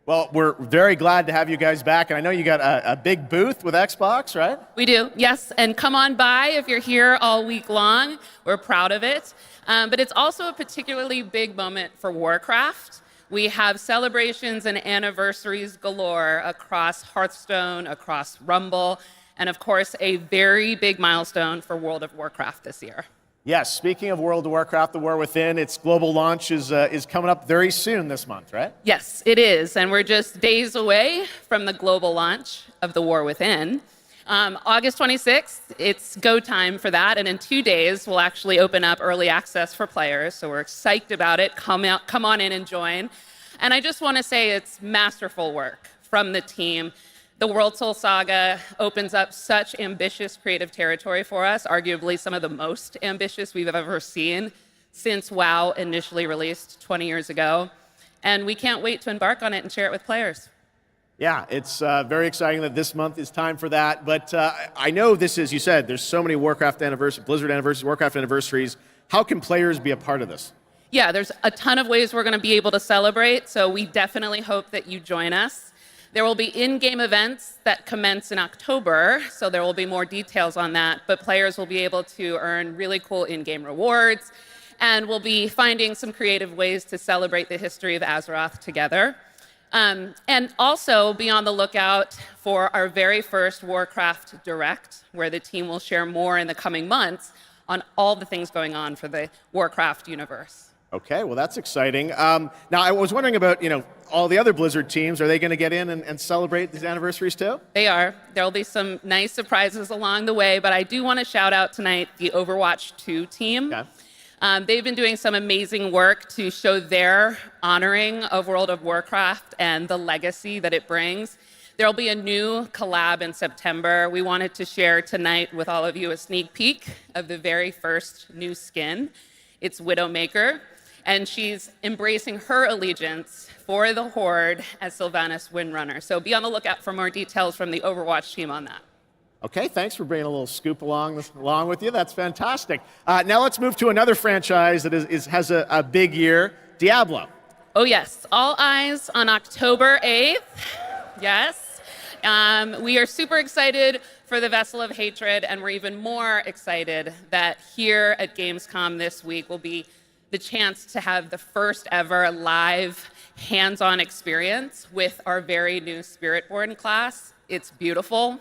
Well, we're very glad to have you guys back, and I know you got a big booth with Xbox, right? We do, yes, and come on by if you're here all week long. We're proud of it. But it's also a particularly big moment for Warcraft. We have celebrations and anniversaries galore across Hearthstone, across Rumble, and of course, a very big milestone for World of Warcraft this year. Yes, speaking of World of Warcraft, The War Within, its global launch is coming up very soon this month, right? Yes, it is, and we're just days away from the global launch of The War Within. August 26th, it's go time for that, and in 2 days, we'll actually open up early access for players, so we're psyched about it. Come on in and join. And I just want to say it's masterful work from the team. The World Soul Saga opens up such ambitious creative territory for us, arguably some of the most ambitious we've ever seen since WoW initially released 20 years ago. And we can't wait to embark on it and share it with players. Yeah, it's very exciting that this month is time for that. But I know this is, you said, there's so many Warcraft anniversaries, Blizzard anniversaries, Warcraft anniversaries. How can players be a part of this? Yeah, there's a ton of ways we're going to be able to celebrate. So we definitely hope that you join us. There will be in-game events that commence in October, so there will be more details on that, but players will be able to earn really cool in-game rewards, and we'll be finding some creative ways to celebrate the history of Azeroth together. And also be on the lookout for our very first Warcraft Direct, where the team will share more in the coming months on all the things going on for the Warcraft universe. Okay, well, that's exciting. Now, I was wondering about, all the other Blizzard teams. Are they going to get in and celebrate these anniversaries too? They are. There will be some nice surprises along the way, but I do want to shout out tonight the Overwatch 2 team. Okay. They've been doing some amazing work to show their honoring of World of Warcraft and the legacy that it brings. There'll be a new collab in September. We wanted to share tonight with all of you a sneak peek of the very first new skin. It's Widowmaker, and she's embracing her allegiance for the Horde as Sylvanas Windrunner. So be on the lookout for more details from the Overwatch team on that. Okay, thanks for bringing a little scoop along with you. That's fantastic. Now let's move to another franchise that has a big year, Diablo. Oh yes, all eyes on October 8th. Yes. We are super excited for the Vessel of Hatred, and we're even more excited that here at Gamescom this week will be the chance to have the first ever live hands-on experience with our very new Spiritborn class. It's beautiful.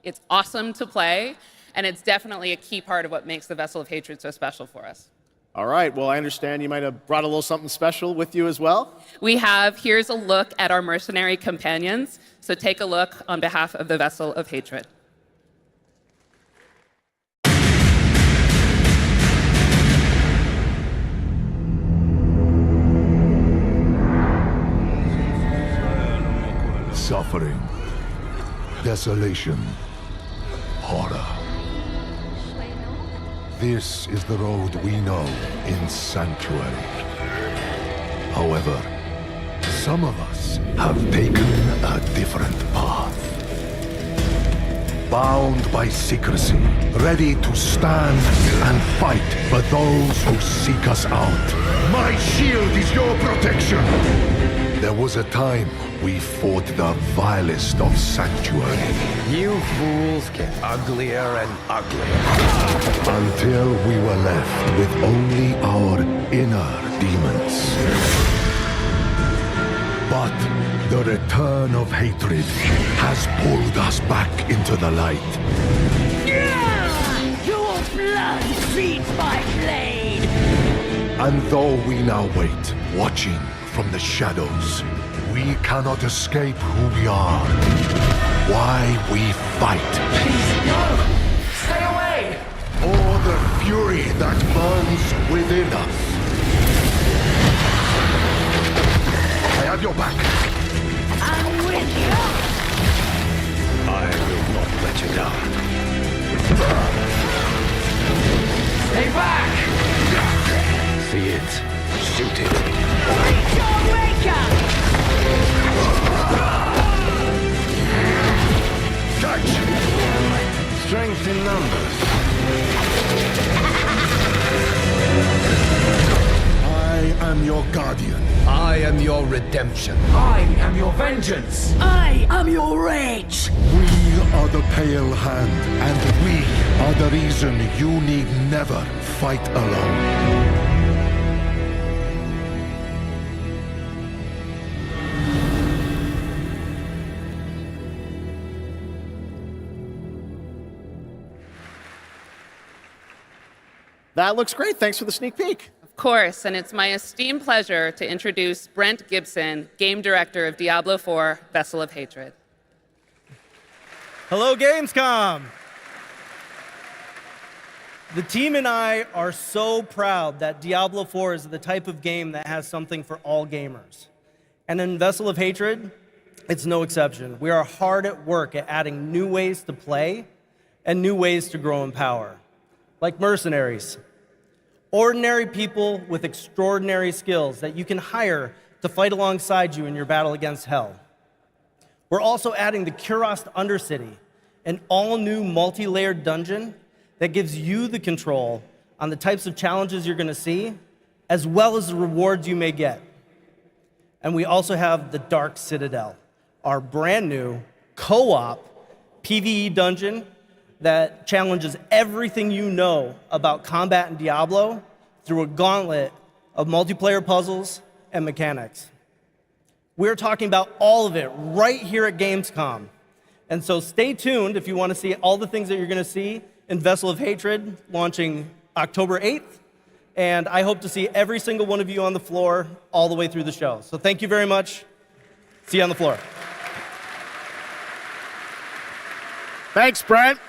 It's awesome to play, and it's definitely a key part of what makes the Vessel of Hatred so special for us. All right, well, I understand you might have brought a little something special with you as well. Here's a look at our mercenary companions, so take a look on behalf of the Vessel of Hatred. Suffering, desolation, horror. This is the road we know in Sanctuary. However, some of us have taken a different path. Bound by secrecy, ready to stand and fight for those who seek us out. My shield is your protection! There was a time we fought the vilest of Sanctuary. You fools get uglier and uglier. Until we were left with only our inner demons. But the return of hatred has pulled us back into the light. Your blood feeds my blade! And though we now wait, watching from the shadows, we cannot escape who we are. Why we fight. Please, no! Stay away! Or the fury that burns within us. I have your back. I'm with you! I will not let you down. Stay back! See it. Shoot it. Reach your maker! Catch! Strength in numbers. I am your guardian. I am your redemption. I am your vengeance. I am your rage. We are the Pale Hand, and we are the reason you need never fight alone. That looks great. Thanks for the sneak peek. Of course, and it's my esteemed pleasure to introduce Brent Gibson, Game Director of Diablo 4, Vessel of Hatred. Hello, Gamescom! The team and I are so proud that Diablo 4 is the type of game that has something for all gamers. And in Vessel of Hatred, it's no exception. We are hard at work at adding new ways to play and new ways to grow in power. Like mercenaries, ordinary people with extraordinary skills that you can hire to fight alongside you in your battle against hell. We're also adding the Kurast Undercity, an all-new multi-layered dungeon that gives you the control on the types of challenges you're going to see, as well as the rewards you may get. And we also have the Dark Citadel, our brand new co-op PvE dungeon that challenges everything you know about combat in Diablo through a gauntlet of multiplayer puzzles and mechanics. We're talking about all of it right here at Gamescom. And so stay tuned if you want to see all the things that you're going to see in Vessel of Hatred launching October 8th. And I hope to see every single one of you on the floor all the way through the show. So thank you very much. See you on the floor. Thanks, Brent.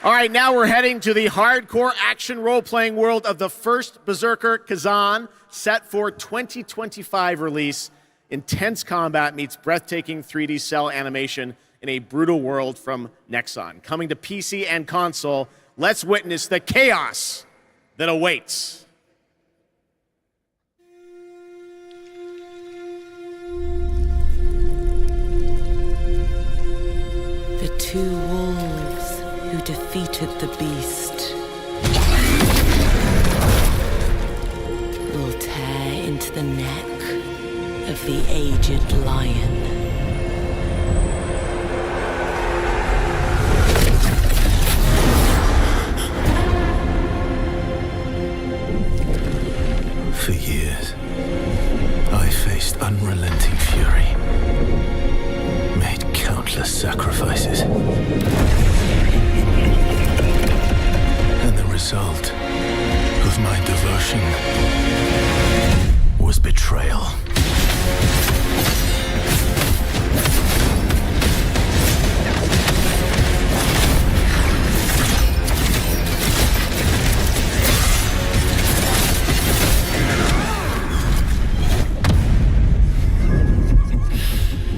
All right, now we're heading to the hardcore action role-playing world of the first Berserker Kazan, set for 2025 release. Intense combat meets breathtaking 3D cell animation in a brutal world from Nexon. Coming to PC and console, let's witness the chaos that awaits. The two wolves who defeated the beast will tear into the neck of the aged lion. For years, I faced unrelenting fury, made countless sacrifices. And the result of my devotion was betrayal.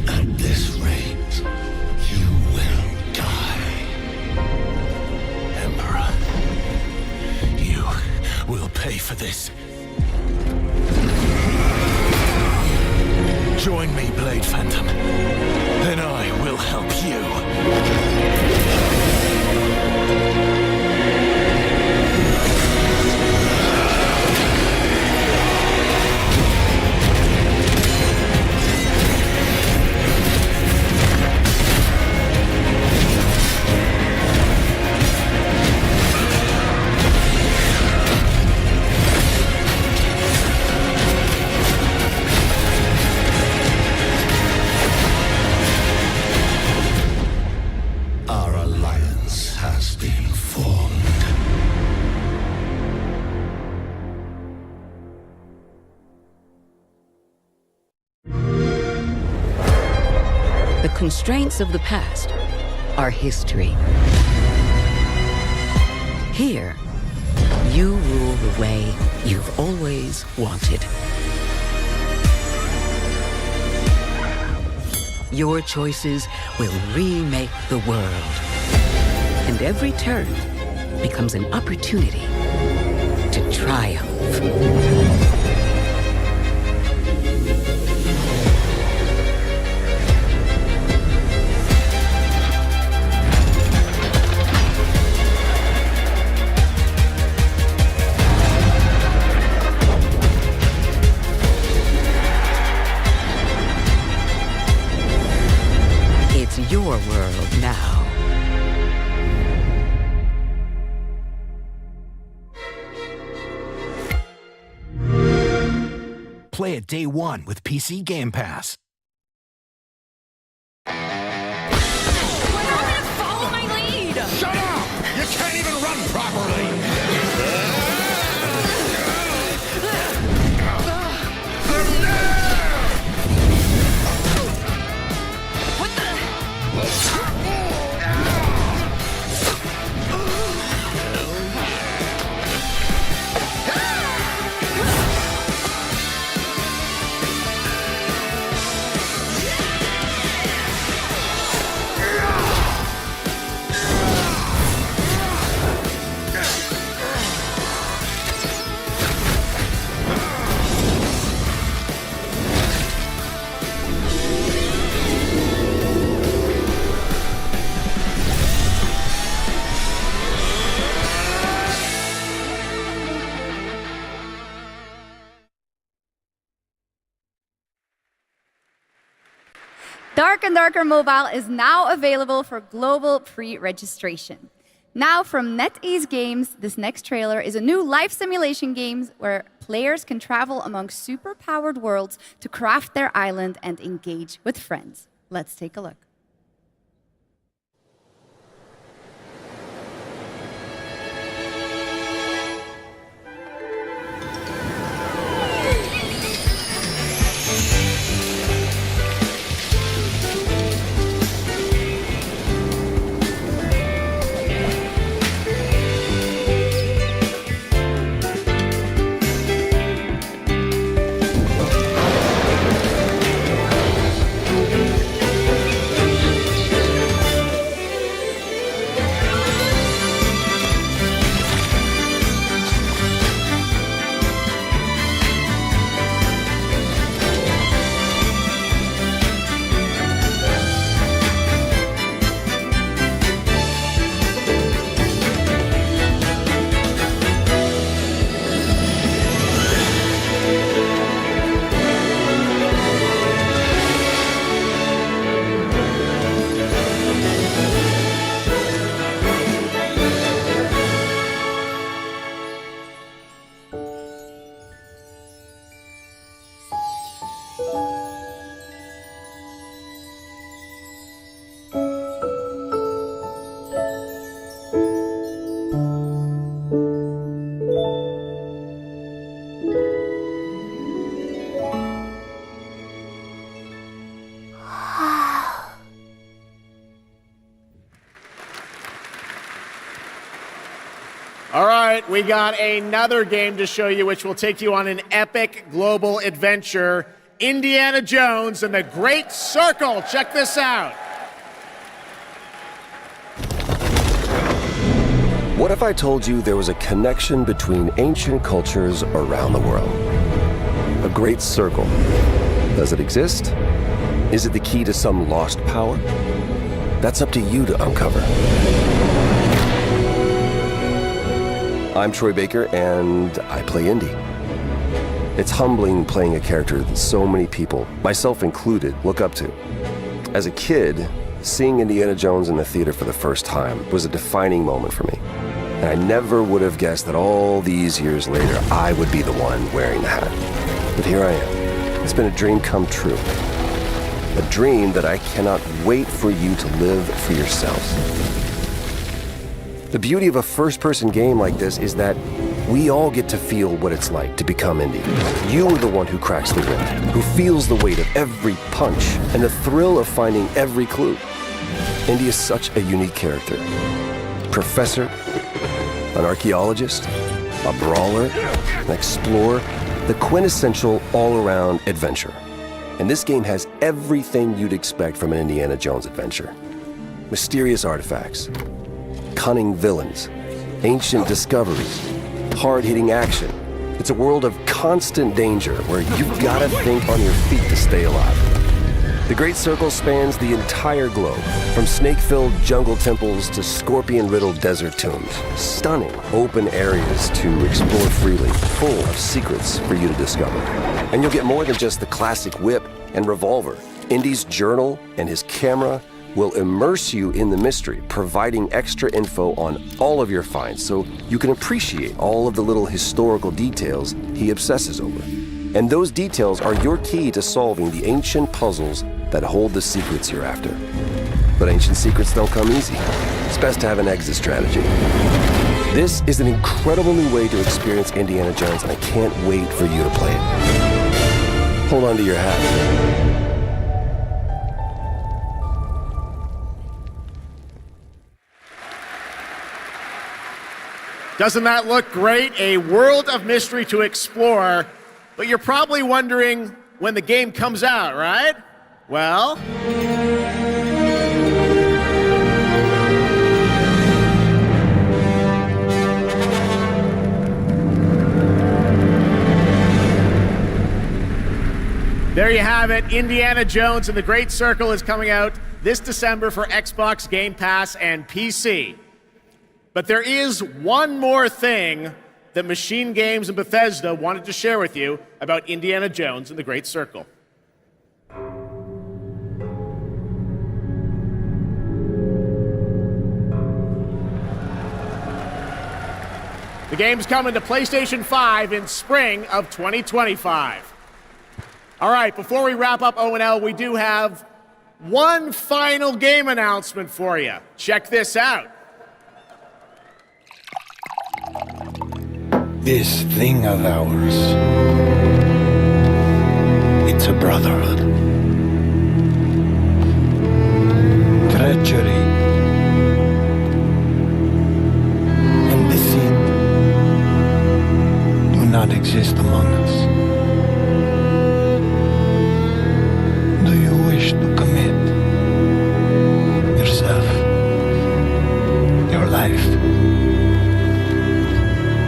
At this rate, you will die. Emperor, you will pay for this. Join me, Blade Phantom, and I will help you. Our alliance has been formed. The constraints of the past are history. Here, you rule the way you've always wanted. Your choices will remake the world. And every turn becomes an opportunity to triumph. It's your world now. Play it day one with PC Game Pass. Follow my lead! Shut up! You can't even run properly! Dark and Darker Mobile is now available for global pre-registration. Now from NetEase Games, this next trailer is a new life simulation game where players can travel among super-powered worlds to craft their island and engage with friends. Let's take a look. All right, we got another game to show you, which will take you on an epic global adventure. Indiana Jones and the Great Circle. Check this out. What if I told you there was a connection between ancient cultures around the world? A great circle. Does it exist? Is it the key to some lost power? That's up to you to uncover. I'm Troy Baker, and I play Indy. It's humbling playing a character that so many people, myself included, look up to. As a kid, seeing Indiana Jones in the theater for the first time was a defining moment for me. And I never would have guessed that all these years later, I would be the one wearing the hat. But here I am. It's been a dream come true. A dream that I cannot wait for you to live for yourselves. The beauty of a first-person game like this is that we all get to feel what it's like to become Indy. You are the one who cracks the whip, who feels the weight of every punch and the thrill of finding every clue. Indy is such a unique character. Professor, an archaeologist, a brawler, an explorer, the quintessential all-around adventurer. And this game has everything you'd expect from an Indiana Jones adventure. Mysterious artifacts, cunning villains, ancient discoveries, hard-hitting action. It's a world of constant danger where you've got to think on your feet to stay alive. The Great Circle spans the entire globe, from snake-filled jungle temples to scorpion-riddled desert tombs. Stunning open areas to explore freely, full of secrets for you to discover. And you'll get more than just the classic whip and revolver. Indy's journal and his camera will immerse you in the mystery, providing extra info on all of your finds so you can appreciate all of the little historical details he obsesses over. And those details are your key to solving the ancient puzzles that hold the secrets you're after. But ancient secrets don't come easy. It's best to have an exit strategy. This is an incredible new way to experience Indiana Jones, and I can't wait for you to play it. Hold on to your hat. Doesn't that look great? A world of mystery to explore. But you're probably wondering when the game comes out, right? Well, there you have it. Indiana Jones and the Great Circle is coming out this December for Xbox Game Pass and PC. But there is one more thing that Machine Games and Bethesda wanted to share with you about Indiana Jones and the Great Circle. The game's coming to PlayStation 5 in spring of 2025. All right, before we wrap up ONL, we do have one final game announcement for you. Check this out. This thing of ours, it's a brotherhood. Treachery and deceit do not exist among us. Do you wish to commit yourself, your life,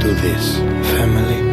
to this family?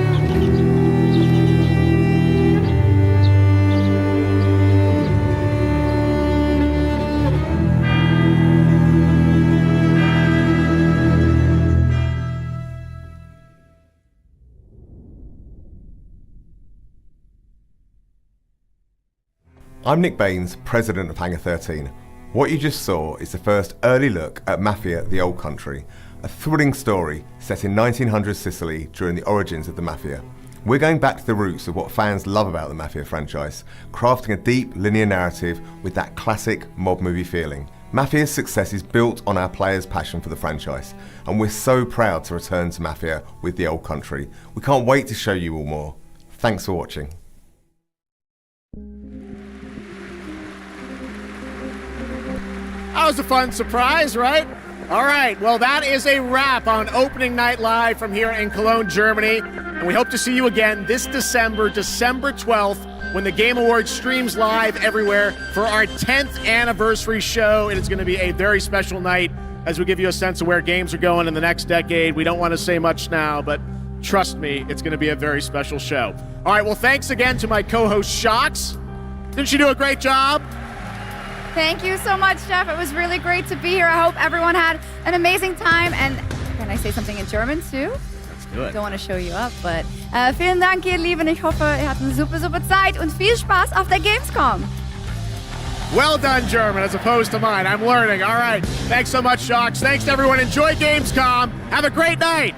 I'm Nick Baines, president of Hangar 13. What you just saw is the first early look at Mafia: The Old Country, a thrilling story set in 1900s Sicily during the origins of the Mafia. We're going back to the roots of what fans love about the Mafia franchise, crafting a deep linear narrative with that classic mob movie feeling. Mafia's success is built on our players' passion for the franchise, and we're so proud to return to Mafia with The Old Country. We can't wait to show you all more. Thanks for watching. That was a fun surprise, right? All right, well, that is a wrap on Opening Night Live from here in Cologne, Germany. And we hope to see you again this December 12th, when the Game Awards streams live everywhere for our 10th anniversary show. It is going to be a very special night as we give you a sense of where games are going in the next decade. We don't want to say much now, but trust me, it's going to be a very special show. All right, well, thanks again to my co-host, Shocks. Didn't she do a great job? Thank you so much, Geoff. It was really great to be here. I hope everyone had an amazing time. And can I say something in German too? Let's do it. Don't want to show you up, but vielen Dank, ihr Lieben. Ich hoffe, ihr habt eine super Zeit und viel Spaß auf der Gamescom. Well done, German, as opposed to mine. I'm learning. All right. Thanks so much, Shocks. Thanks to everyone. Enjoy Gamescom. Have a great night.